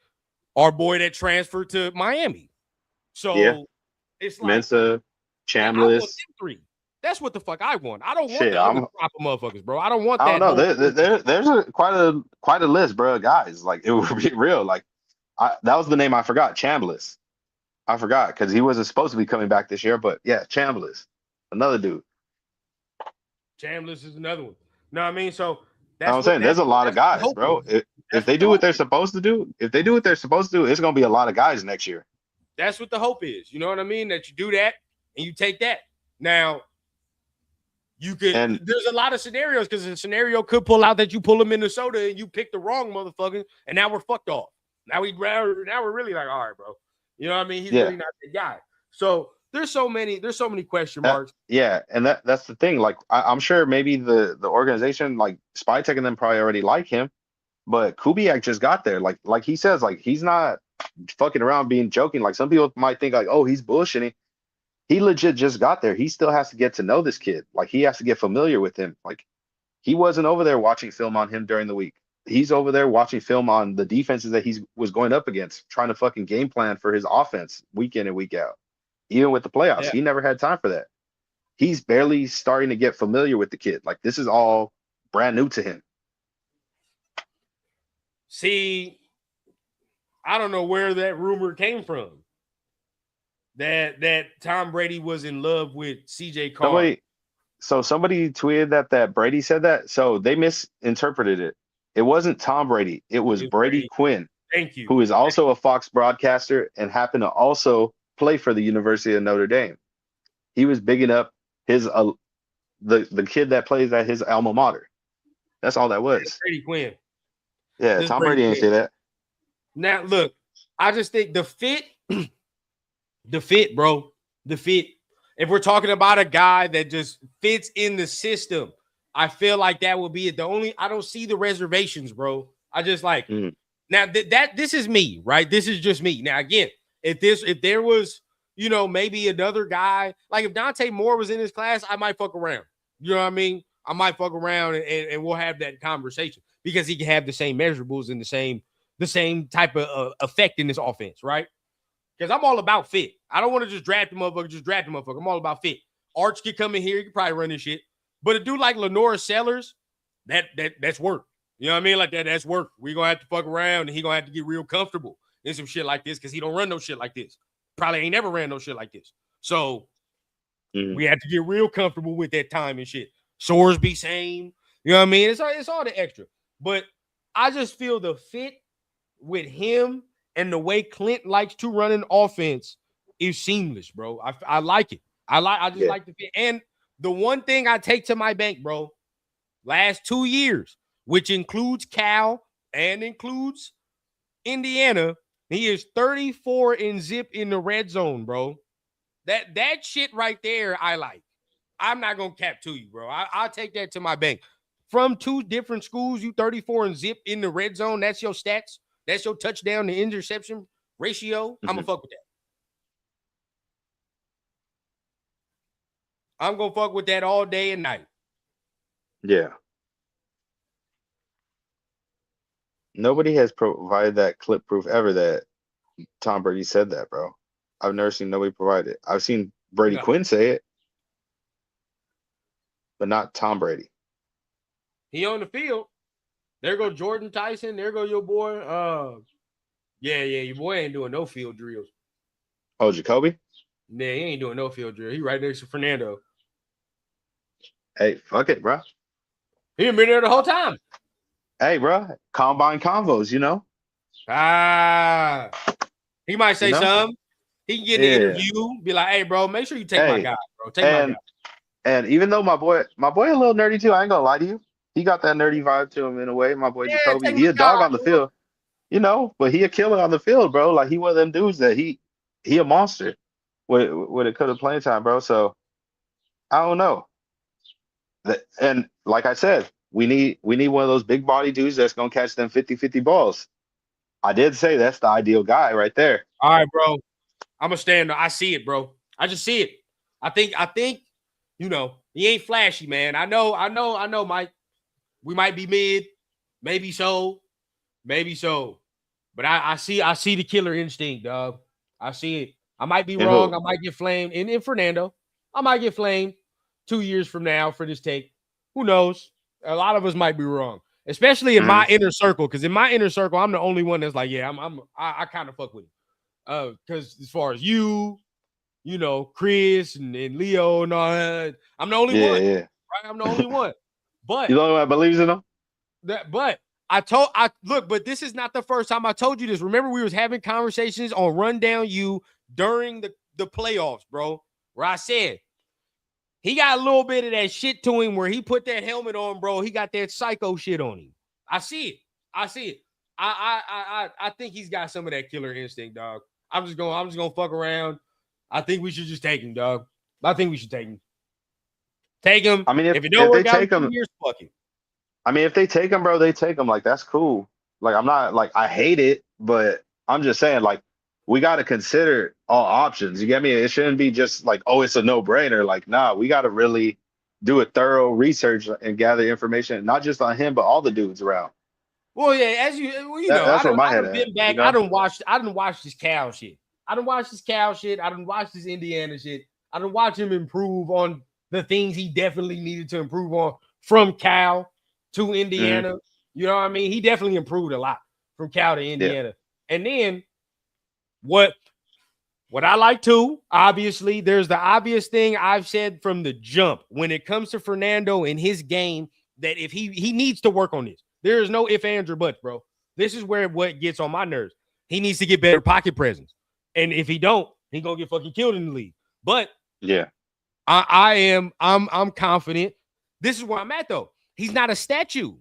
our boy that transferred to Miami. So it's like Mensa, Chambliss. That's what the fuck I want. I don't want the other crop of motherfuckers, bro. I don't want that. I don't know. There's quite a list, bro. Guys, like it would be real. Like that was the name I forgot. Chambliss. I forgot because he wasn't supposed to be coming back this year, but yeah, Chambliss, another dude. Chambliss is another one. No, I mean, so that's what I'm saying. There's a lot of guys, bro. If they do what they're supposed to do, it's gonna be a lot of guys next year. That's what the hope is. You know what I mean? That you do that and you take that. Now, there's a lot of scenarios because the scenario could pull out that you pull in Minnesota and you pick the wrong motherfucker, and now we're fucked off. Now we're really like, all right, bro. You know what I mean? He's really not the guy. So there's so many question marks. And that's the thing. Like I'm sure maybe the organization, like Spytek and them probably already like him, but Kubiak just got there. Like he says, like he's not fucking around being joking. Like some people might think like, oh, he's bullshitting. He legit just got there. He still has to get to know this kid. Like he has to get familiar with him. Like he wasn't over there watching film on him during the week. He's over there watching film on the defenses that he was going up against, trying to fucking game plan for his offense week in and week out. Even with the playoffs, he never had time for that. he's barely starting to get familiar with the kid. Like, this is all brand new to him. See, I don't know where that rumor came from. That Tom Brady was in love with CJ Carr. Somebody tweeted that Brady said that. So they misinterpreted it. It wasn't Tom Brady. It was Brady Quinn. Thank you. Who is also a Fox broadcaster and happened to also play for the University of Notre Dame. He was bigging up his the kid that plays at his alma mater. That's all that was. Brady Quinn. Yeah, Tom Brady didn't say that. Now look, I just think the fit, bro, the fit. If we're talking about a guy that just fits in the system, I feel like that would be it. I don't see the reservations, bro. I just like now this is me, right? This is just me. Now again, if there was, maybe another guy, like if Dante Moore was in his class, I might fuck around. You know what I mean? I might fuck around and we'll have that conversation because he can have the same measurables and the same type of effect in this offense, right? Because I'm all about fit. I don't want to just draft the motherfucker. I'm all about fit. Arch could come in here. He could probably run this shit. But a dude like Lenora Sellers, that's work. You know what I mean? Like that's work. We're going to have to fuck around and he's going to have to get real comfortable in some shit like this because he don't run no shit like this. Probably ain't never ran no shit like this. So we have to get real comfortable with that time and shit. Sores be same. You know what I mean? It's all the extra. But I just feel the fit with him and the way Clint likes to run an offense is seamless, bro. I like it. I just like the fit. And the one thing I take to my bank, bro, last 2 years, which includes Cal and includes Indiana, he is 34 in zip in the red zone, bro. That shit right there, I like. I'm not gonna cap to you, bro. I'll take that to my bank. From 2 different schools, you 34 and zip in the red zone. That's your stats. That's your touchdown to interception ratio. I'm gonna fuck with that. I'm gonna fuck with that all day and night. Yeah. Nobody has provided that clip proof ever that Tom Brady said that, bro. I've never seen nobody provide it. I've seen Brady Quinn say it, but not Tom Brady. He on the field. There go Jordan Tyson. There go your boy. Yeah, your boy ain't doing no field drills. Oh, Jacoby? Nah, he ain't doing no field drill. He right next to Fernando. Hey, fuck it, bro. He ain't been there the whole time. Hey, bro. Combine convos, He might say something. He can get an interview. Be like, hey, bro, make sure you take my guy, bro. Take my guy. And even though my boy a little nerdy too, I ain't gonna lie to you. He got that nerdy vibe to him in a way. My boy Jacoby, he a dog on the field, but he a killer on the field, bro. Like he one of them dudes that he a monster when it comes to playing time, bro. So I don't know. And like I said, we need one of those big body dudes that's gonna catch them 50-50 balls. I did say that's the ideal guy right there. All right, bro. I'm gonna stand. I see it, bro. I just see it. I think, he ain't flashy, man. I know, Mike. We might be mid, maybe so. But I see the killer instinct, dog. I see it. I might be wrong. I might get flamed. And in Fernando, I might get flamed 2 years from now for this take. Who knows? A lot of us might be wrong, especially in my inner circle. Because in my inner circle, I'm the only one that's like, yeah, I kind of fuck with him. Because as far as Chris and Leo and all that, I'm the only one. Yeah. Right? I'm the only one. But you know what believes in them? But but this is not the first time I told you this. Remember, we was having conversations on Rundown U during the playoffs, bro, where I said he got a little bit of that shit to him where he put that helmet on, bro. He got that psycho shit on him. I see it. I think he's got some of that killer instinct, dog. I'm just gonna fuck around. I think we should just take him, dog. I think we should take him. Take him. I mean, if it don't work out, take him, fuck him. I mean, if they take him, bro, they take him. Like, that's cool. Like, I'm not like I hate it, but I'm just saying, like, we got to consider all options. You get me? It shouldn't be just like, oh, it's a no-brainer. Like, nah, we got to really do a thorough research and gather information, not just on him, but all the dudes around. Well, yeah, as you know, that's where my head at. Back, I done watched this Cal shit. I done watched this Indiana shit. I done watched him improve on the things he definitely needed to improve on from Cal to Indiana. Mm-hmm. You know what I mean? He definitely improved a lot from Cal to Indiana. Yeah. And then what I like too, obviously, there's the obvious thing I've said from the jump when it comes to Fernando and his game, that if he needs to work on this. There is no ifs, ands, or buts, bro. This is where what gets on my nerves. He needs to get better pocket presence. And if he don't, he's gonna get fucking killed in the league. But yeah, I'm confident. This is where I'm at though. He's not a statue.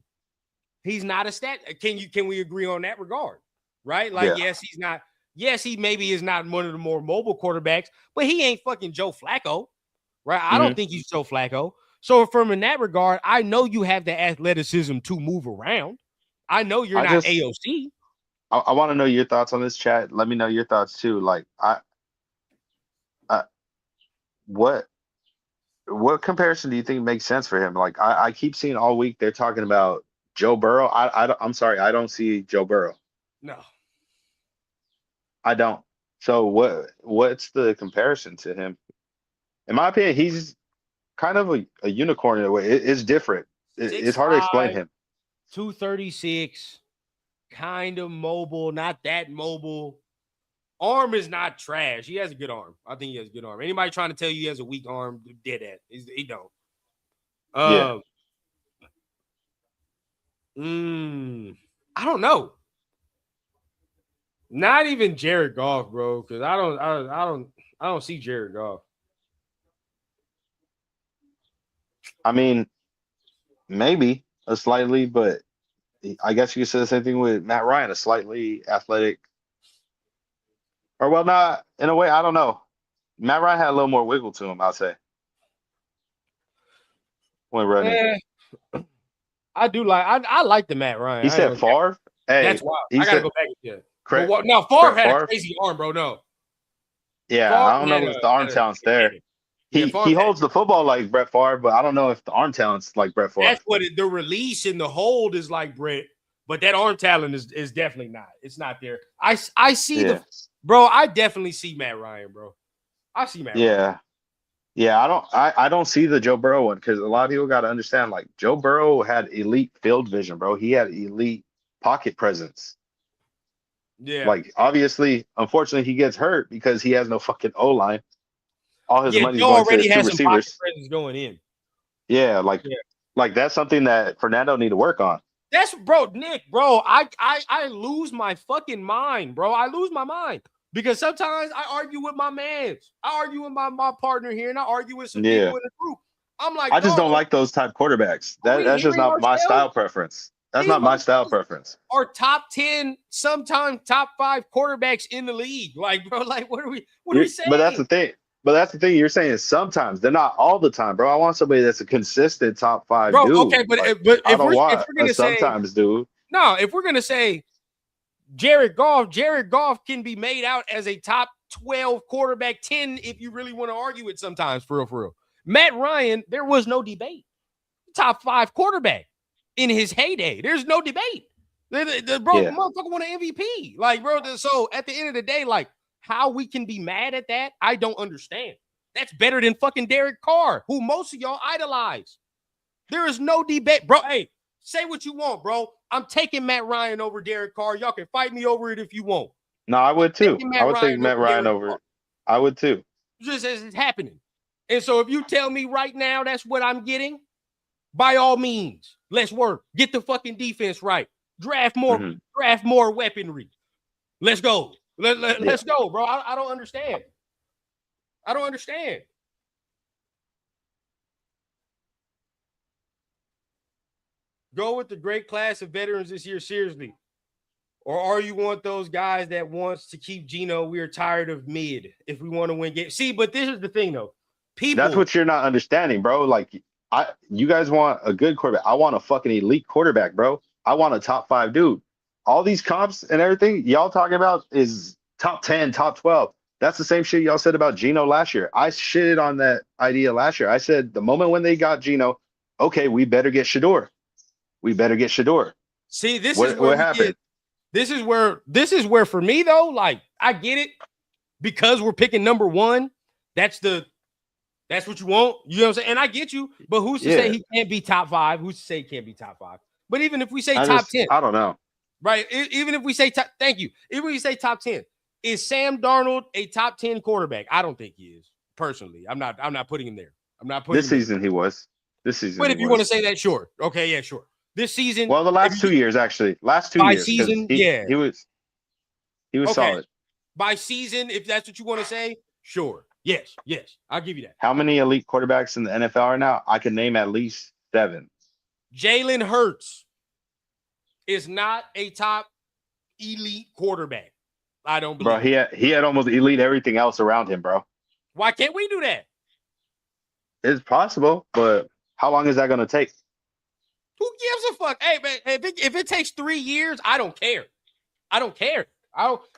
He's not a stat. Can we agree on that regard? Right? Like, yes, he's not. Yes, he maybe is not one of the more mobile quarterbacks, but he ain't fucking Joe Flacco, right? I don't think he's Joe Flacco. So from in that regard, I know you have the athleticism to move around. I know you're not AOC. I want to know your thoughts on this, chat. Let me know your thoughts too. Like, what comparison do you think makes sense for him? Like, I keep seeing all week they're talking about Joe Burrow. I'm sorry, I don't see Joe Burrow. No, I don't. So what's the comparison to him? In my opinion, he's kind of a unicorn in a way. It's different. It's hard to explain him. 236, kind of mobile, not that mobile. Arm is not trash. He has a good arm. I think he has a good arm. Anybody trying to tell you he has a weak arm, dead at. He don't. I don't know. Not even Jared Goff, bro, because I don't see Jared Goff. I mean, maybe a slightly, but I guess you could say the same thing with Matt Ryan, a slightly athletic. Or, well, not in a way, I don't know. Matt Ryan had a little more wiggle to him, I'll say. When running. I do like I like the Matt Ryan. He said Favre? Hey, that's wild. I gotta go back to that. No, Favre had a crazy arm, bro. No. Yeah, Favre, I don't know if the arm talent's there. He holds the football like Brett Favre, but I don't know if the arm talent's like Brett Favre. That's what the release and the hold is like Brett, but that arm talent is definitely not. It's not there. I see bro. I definitely see Matt Ryan, bro. I see Matt Ryan. Yeah, I don't see the Joe Burrow one because a lot of people got to understand, like, Joe Burrow had elite field vision, bro. He had elite pocket presence. Yeah. Like, obviously, unfortunately, he gets hurt because he has no fucking O-line. All his money's going to two receivers. Pocket presence going in. Yeah, like that's something that Fernando need to work on. That's Nick, bro. I lose my fucking mind, bro. I lose my mind. Because sometimes I argue with my mans. I argue with my partner here, and I argue with some people in the group. I'm like, I just don't like those type quarterbacks. That's just not my style preference. That's not my style preference. Or top 10, sometimes top 5 quarterbacks in the league. Like, bro, like what are we saying? But that's the thing. You're saying sometimes. They're not all the time, bro. I want somebody that's a consistent top 5 dude. Okay, but if we're gonna say sometimes, dude. No, if we're gonna say Jared Goff can be made out as a top 12 quarterback, 10 if you really want to argue it sometimes, for real. Matt Ryan, there was no debate. Top 5 quarterback in his heyday. There's no debate. The motherfucker won an MVP. Like, bro, so at the end of the day, like, how we can be mad at that, I don't understand. That's better than fucking Derek Carr, who most of y'all idolize. There is no debate. Bro, hey, say what you want, bro. I'm taking Matt Ryan over Derek Carr. Y'all can fight me over it if you want. No, I would too. I would take Matt Ryan over. I would too. Just as it's happening. And so if you tell me right now that's what I'm getting, by all means, let's work. Get the fucking defense right. Draft more weaponry. Let's go. Let's go, bro. I don't understand. I don't understand. Go with the great class of veterans this year, seriously. Or are you one of those guys that wants to keep Geno? We are tired of mid if we want to win games. See, but this is the thing, though. That's what you're not understanding, bro. Like, you guys want a good quarterback. I want a fucking elite quarterback, bro. I want a top 5 dude. All these comps and everything y'all talking about is top 10, top 12. That's the same shit y'all said about Geno last year. I shitted on that idea last year. I said the moment when they got Geno, okay, we better get Shador. See, this is what happened. This is where for me, though, like, I get it because we're picking number 1. That's the That's what you want. You know what I'm saying? And I get you, but who's to say he can't be top 5? Who's to say he can't be top 5? But even if we say top 10, I don't know. Right? Even if we say top, thank you. Even if we say top 10, is Sam Darnold a top 10 quarterback? I don't think he is. Personally, I'm not putting him there. I'm not putting this season he was. This season, but if you want to say that, sure. Okay, yeah, sure. This season, well, the last 2 years actually, by season, he was solid. By season, if that's what you want to say, sure. Yes, I'll give you that. How many elite quarterbacks in the NFL right now? I can name at least 7. Jalen Hurts is not a top elite quarterback. I don't believe. Bro, he had almost elite everything else around him, bro. Why can't we do that? It's possible, but how long is that going to take? Who gives a fuck? Hey, man, if it takes 3 years, I don't care.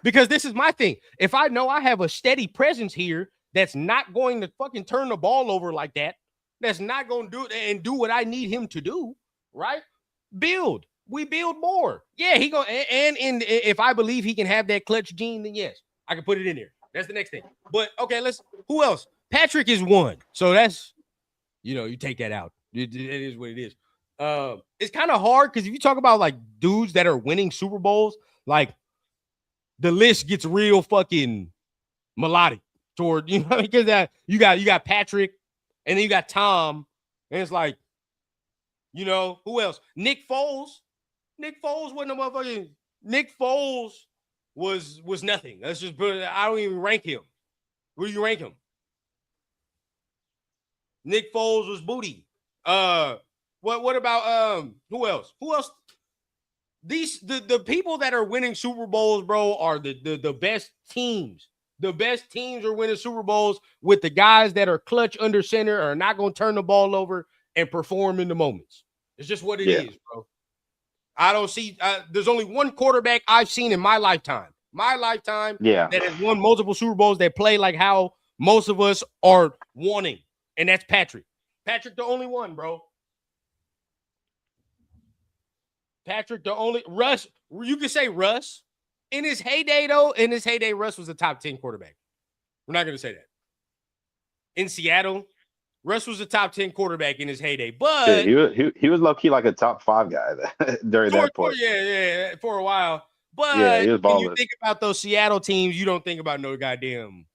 Because this is my thing. If I know I have a steady presence here that's not going to fucking turn the ball over like that, that's not going to do it and do what I need him to do, right? We build more. Yeah, he go and if I believe he can have that clutch gene, then yes, I can put it in there. That's the next thing. But okay, who else? Patrick is 1. So that's, you take that out. It is what it is. It's kind of hard because if you talk about like dudes that are winning Super Bowls, like the list gets real fucking melodic toward, because you got Patrick and then you got Tom, and it's like, who else? Nick Foles wasn't a motherfucking. Nick Foles was nothing. Let's just put it. I don't even rank him. Where do you rank him? Nick Foles was booty. What about who else? The people that are winning Super Bowls, bro, are the best teams. The best teams are winning Super Bowls with the guys that are clutch under center, are not going to turn the ball over and perform in the moments. It's just what it is, bro. I don't see. There's only one quarterback I've seen in my lifetime. That has won multiple Super Bowls that play like how most of us are wanting, and that's Patrick. Patrick, the only one, bro. Patrick, the only Russ. You can say Russ in his heyday, though. In his heyday, Russ was a top 10 quarterback. We're not going to say that. In Seattle, Russ was a top 10 quarterback in his heyday, but he was low key like a top 5 guy during that point. Yeah, for a while. But he was when you think about those Seattle teams, you don't think about no goddamn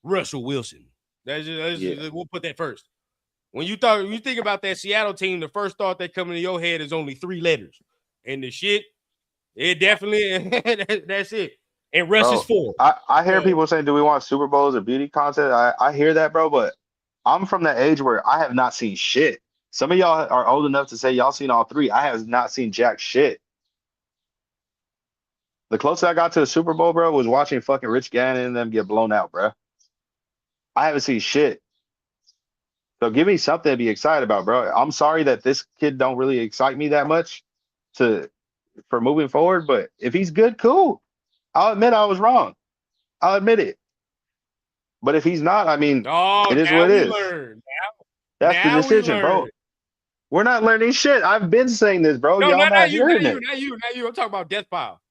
Russell Wilson. We'll put that first. When you think about that Seattle team, the first thought that comes into your head is only 3 letters, and the shit, it definitely that's it. And Russ is 4. I hear people saying, "Do we want Super Bowls or beauty contest?" I hear that, bro, but I'm from that age where I have not seen shit. Some of y'all are old enough to say y'all seen all 3. I have not seen jack shit. The closest I got to a Super Bowl, bro, was watching fucking Rich Gannon and them get blown out, bro. I haven't seen shit. So give me something to be excited about, bro. I'm sorry that this kid don't really excite me that much for moving forward, but if he's good, cool. I'll admit I was wrong. I'll admit it. But if he's not, I mean, it is what it is. That's the decision, bro. We're not learning shit. I've been saying this, bro. No, y'all not hearing it. Not you. I'm talking about Death Pile.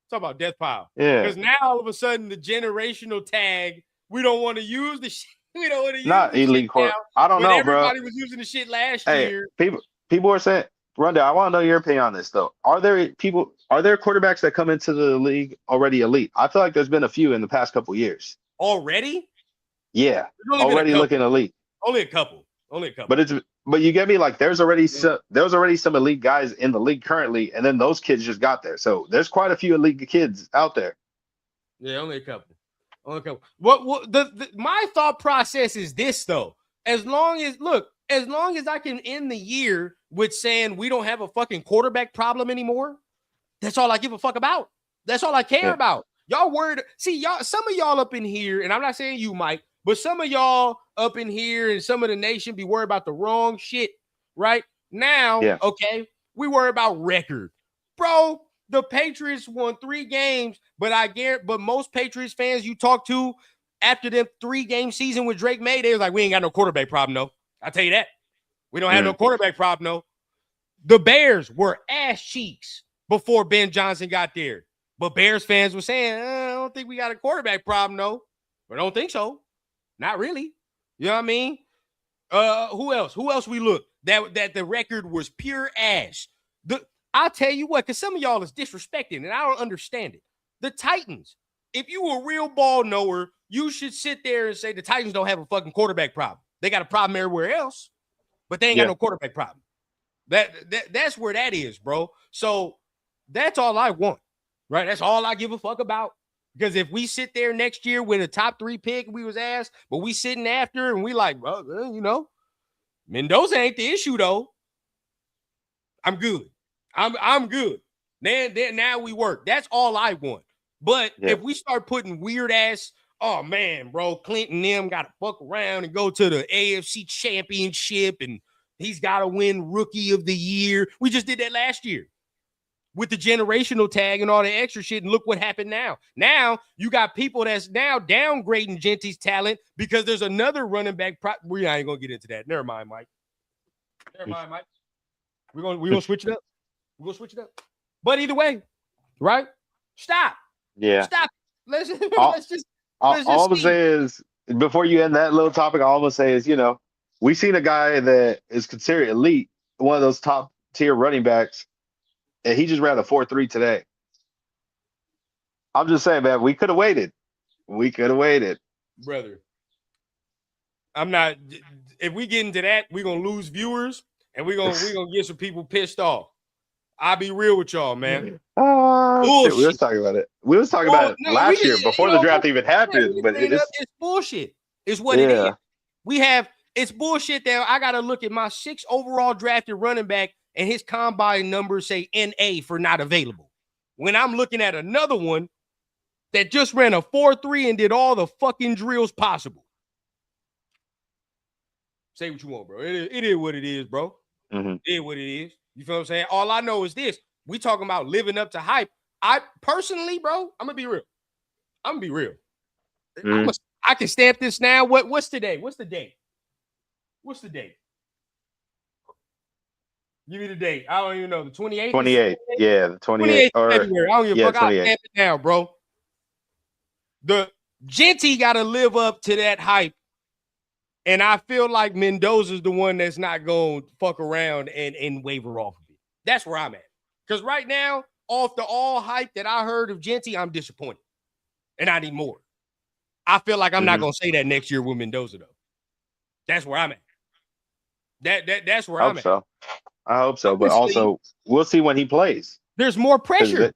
Yeah. Because now all of a sudden the generational tag, we don't want to use the shit. We don't want to use not the elite shit now. I don't know, bro. Everybody was using the shit last year. People are saying, Rondell, I want to know your opinion on this though. Are there quarterbacks that come into the league already elite? I feel like there's been a few in the past couple years. Already? Yeah. Already looking elite. Only a couple. But you get me, like there's already some elite guys in the league currently, and then those kids just got there. So there's quite a few elite kids out there. Yeah, only a couple. My thought process is this though. As long as I can end the year with saying we don't have a fucking quarterback problem anymore, that's all I give a fuck about. That's all I care about. Y'all worried. See, y'all, some of y'all up in here, and I'm not saying you, Mike, but some of y'all up in here and some of the nation be worried about the wrong shit right now. Okay, we worry about record, bro. The Patriots won 3 games, but most Patriots fans you talk to after them 3-game season with Drake May, they was like, we ain't got no quarterback problem, no. I'll tell you that. We don't have no quarterback problem, no. The Bears were ass cheeks before Ben Johnson got there. But Bears fans were saying, I don't think we got a quarterback problem, no. But I don't think so. Not really. You know what I mean? Who else? Who else we look? That the record was pure ass. I'll tell you what, because some of y'all is disrespecting, and I don't understand it. The Titans. If you a real ball knower, you should sit there and say the Titans don't have a fucking quarterback problem. They got a problem everywhere else, but they ain't got no quarterback problem. That's where that is, bro. So that's all I want, right? That's all I give a fuck about. Because if we sit there next year with a top 3 pick, we was asked, but we sitting after and we like, bro, Mendoza ain't the issue though. I'm good. I'm good. Now we work. That's all I want. But if we start putting weird ass, oh man, bro, Clinton them got to fuck around and go to the AFC Championship and he's got to win Rookie of the Year. We just did that last year with the generational tag and all the extra shit. And look what happened now. Now you got people that's now downgrading Genty's talent because there's another running back. We ain't gonna get into that. Never mind, Mike. We're gonna switch it up. We're gonna switch it up. But either way, right? Stop. Yeah. Stop. Let's just all I'm gonna say is, before you end that little topic, all I'm gonna say is, we seen a guy that is considered elite, one of those top tier running backs, and he just ran a 4.3 today. I'm just saying, man, we could have waited. Brother. I'm not. If we get into that, we're gonna lose viewers and we're gonna get some people pissed off. I'll be real with y'all, man. Shit, we was talking about it. We was talking about it last year before the draft even happened. But it's bullshit. It's what it is. It's bullshit that I gotta look at my 6th overall drafted running back and his combine numbers say NA for not available. When I'm looking at another one that just ran a 4.3 and did all the fucking drills possible. Say what you want, bro. It is what it is, bro. Mm-hmm. It is what it is. You feel what I'm saying? All I know is this. We talking about living up to hype. I personally, bro, I'm going to be real. Mm-hmm. I can stamp this now. What's today? What's the date? Give me the date. I don't even know. The 28th? 28th. Yeah, the 28th. February. I don't give a fuck. I'll stamp it now, bro. The Genty got to live up to that hype. And I feel like Mendoza's the one that's not going to fuck around and waver off of it. That's where I'm at. Because right now, off the all hype that I heard of Genty, I'm disappointed. And I need more. I feel like I'm not going to say that next year with Mendoza, though. That's where I'm at. That's where I'm at. I hope so. But also, we'll see when he plays. There's more pressure.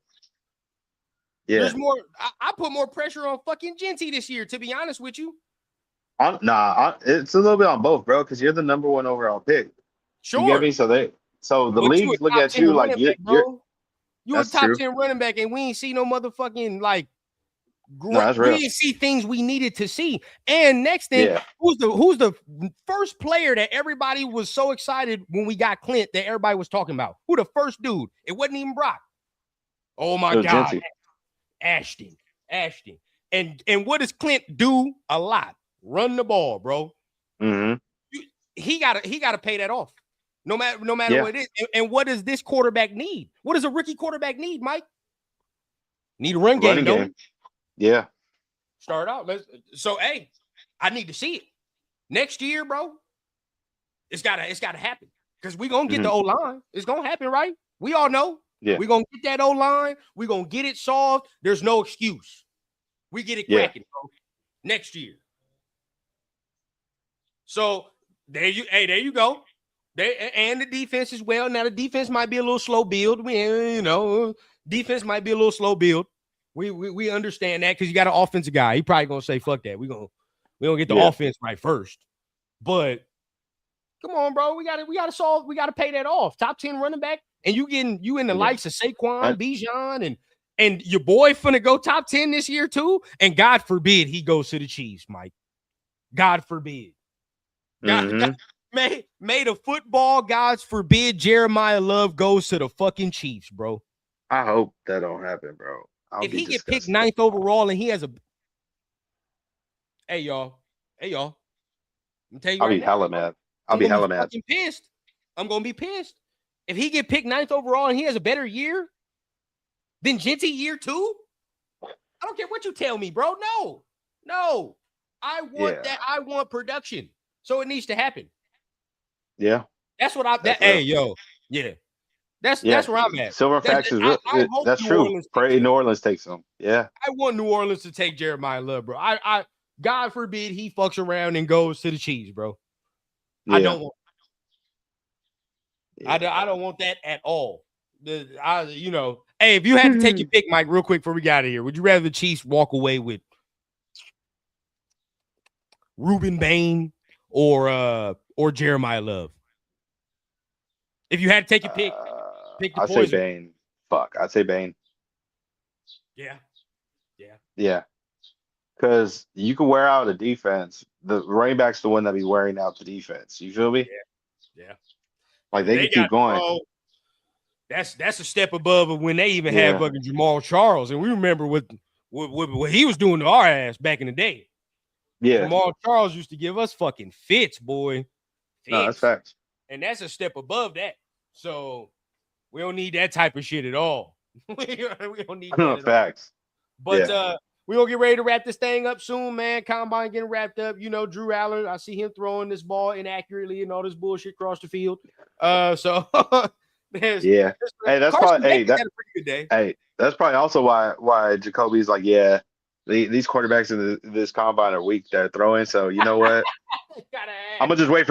Yeah. There's more. I put more pressure on fucking Genty this year, to be honest with you. It's a little bit on both, bro, because you're the number 1 overall pick. Sure. You get me? So the leagues look at you like you're a top 10 running back, and we ain't see no motherfucking like. That's we real. didn't see things we needed to see. And next thing, who's the first player that everybody was so excited when we got Clint that everybody was talking about? Who the first dude? It wasn't even Brock. Oh my God, Genty. Ashton. And what does Clint do a lot? Run the ball, bro. Mm-hmm. He gotta pay that off. No matter what it is. And what does this quarterback need? What does a rookie quarterback need, Mike? Need a run game. Yeah. Start out. Hey, I need to see it. Next year, bro. It's gotta happen. Because we're gonna get the O-line. It's gonna happen, right? We all know. Yeah. We're gonna get that O-line. We're gonna get it solved. There's no excuse. We get it cracking, bro. Next year. So there you go. And the defense as well. Now the defense might be a little slow build. Defense might be a little slow build. We understand that because you got an offensive guy. He probably gonna say, fuck that. We gonna get the offense right first. But come on, bro. We gotta pay that off. Top 10 running back, and you in the likes of Saquon, Bijan, and your boy finna go top 10 this year too. And God forbid he goes to the Chiefs, Mike. God forbid. God, may the football gods forbid Jeremiah Love goes to the fucking Chiefs, bro. I hope that don't happen, bro. If he get picked 9th overall and he has a hey y'all. I'm telling you I'll be hella mad. I'm gonna be pissed. If he get picked 9th overall and he has a better year than Genty year 2, I don't care what you tell me, bro. No. I want that. I want production. So it needs to happen. Yeah. That's what I. Hey, yo, yeah. That's where I'm at. Silver Facts is real. That's true. Pray New Orleans takes them. Yeah. I want New Orleans to take Jeremiah Love, bro. I God forbid he fucks around and goes to the Chiefs, bro. Yeah. I don't want. Yeah. I don't want that at all. Hey, if you had to take your pick, Mike, real quick before we got out of here, would you rather the Chiefs walk away with Reuben Bain or Jeremiah Love? If you had to take your pick the I'd say Bain. I'd say Bain. Yeah. Because you can wear out a defense. The running back's the one that be wearing out the defense. You feel me? Yeah. Like they can keep going. That's a step above of when they even had fucking Jamal Charles, and we remember what he was doing to our ass back in the day. Yeah, Jamal Charles used to give us fucking fits, boy. No, that's facts. And that's a step above that. So we don't need that type of shit at all. we don't need that. Facts. But we're gonna get ready to wrap this thing up soon, man. Combine getting wrapped up. Drew Allen, I see him throwing this ball inaccurately and all this bullshit across the field. So hey, that's probably that's a pretty good day. Hey, that's probably also why Jacoby's like, these quarterbacks in this combine are weak. They're throwing. So you know what? I'm gonna just wait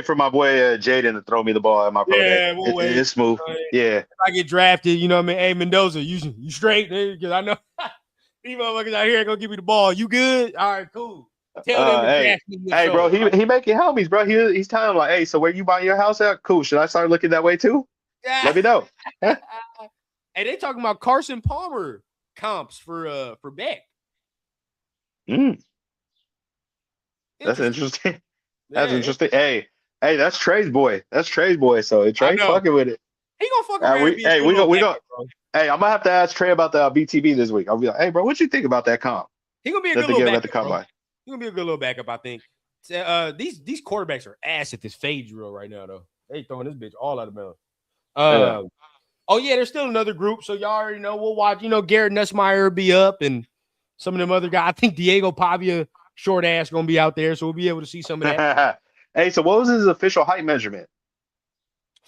for my boy Jaden to throw me the ball at my pro day. It's smooth. Yeah. If I get drafted, you know what I mean? Hey, Mendoza, you straight? Because I know these motherfuckers out here ain't gonna give me the ball. You good? All right, cool. Tell them to draft me. Hey, bro, he making homies, bro. He's telling them like, hey, so where you buying your house at? Cool. Should I start looking that way too? Let me know. Hey, they talking about Carson Palmer comps for Beck. That's interesting. That's interesting. Hey, that's Trey's boy. So Trey fucking with it. He gonna fuck around. We go. Hey, I'm gonna have to ask Trey about the BTB this week. I'll be like, hey, bro, what you think about that comp? He gonna be a good little backup. He gonna be a good little backup, I think. These quarterbacks are ass at this fade drill right now, though. They throwing this bitch all out of bounds. Oh yeah, there's still another group, so y'all already know. We'll watch. Garrett Nussmeier will be up, and some of them other guys. I think Diego Pavia, short ass, gonna be out there, so we'll be able to see some of that. Hey, so what was his official height measurement?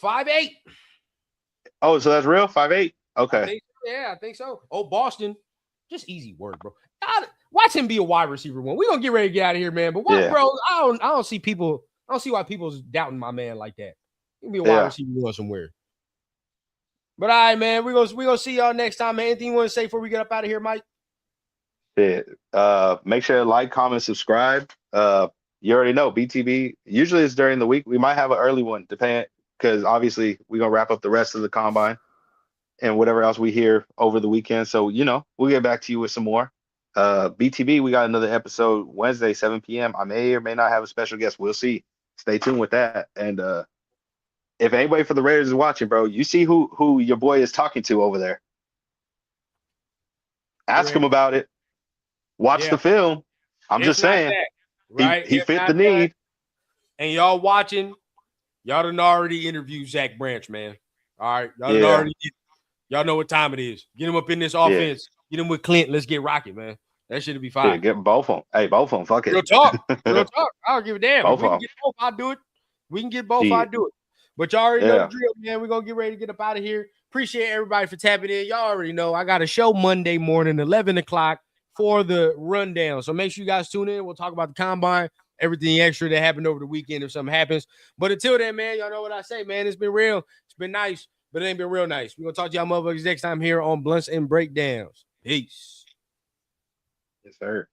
5'8". Oh, so that's real? 5'8". Okay. I think so. Oh, Boston, just easy work, bro. Watch him be a wide receiver one. We're gonna get ready to get out of here, man. But bro, I don't see people. I don't see why people's doubting my man like that. He can be a wide receiver one somewhere. But all right, man, we're gonna see y'all next time, man. Anything you want to say before we get up out of here, Mike? Make sure to like, comment, subscribe. You already know BTB. Usually it's during the week. We might have an early one, depending, because obviously we're gonna wrap up the rest of the combine and whatever else we hear over the weekend. So we'll get back to you with some more. BTB, we got another episode Wednesday, 7 p.m. I may or may not have a special guest. We'll see. Stay tuned with that. And if anybody for the Raiders is watching, bro, you see who your boy is talking to over there. Ask him about it. Watch the film. I'm just saying. Right? He fit the need. And y'all watching, y'all done already interviewed Zach Branch, man. All right. Y'all know what time it is. Get him up in this offense. Get him with Clint. Let's get rocking, man. That should be fine. Yeah, get both of them. Hey, both of them. Fuck it. Real talk. I don't give a damn. If we can get both, I'll do it. We can get both, I'll do it. But y'all already know the drill, man. We're going to get ready to get up out of here. Appreciate everybody for tapping in. Y'all already know I got a show Monday morning, 11 o'clock for the rundown. So make sure you guys tune in. We'll talk about the combine, everything extra that happened over the weekend if something happens. But until then, man, y'all know what I say, man. It's been real. It's been nice, but it ain't been real nice. We're going to talk to y'all motherfuckers next time here on Blunts and Breakdowns. Peace. Yes, sir.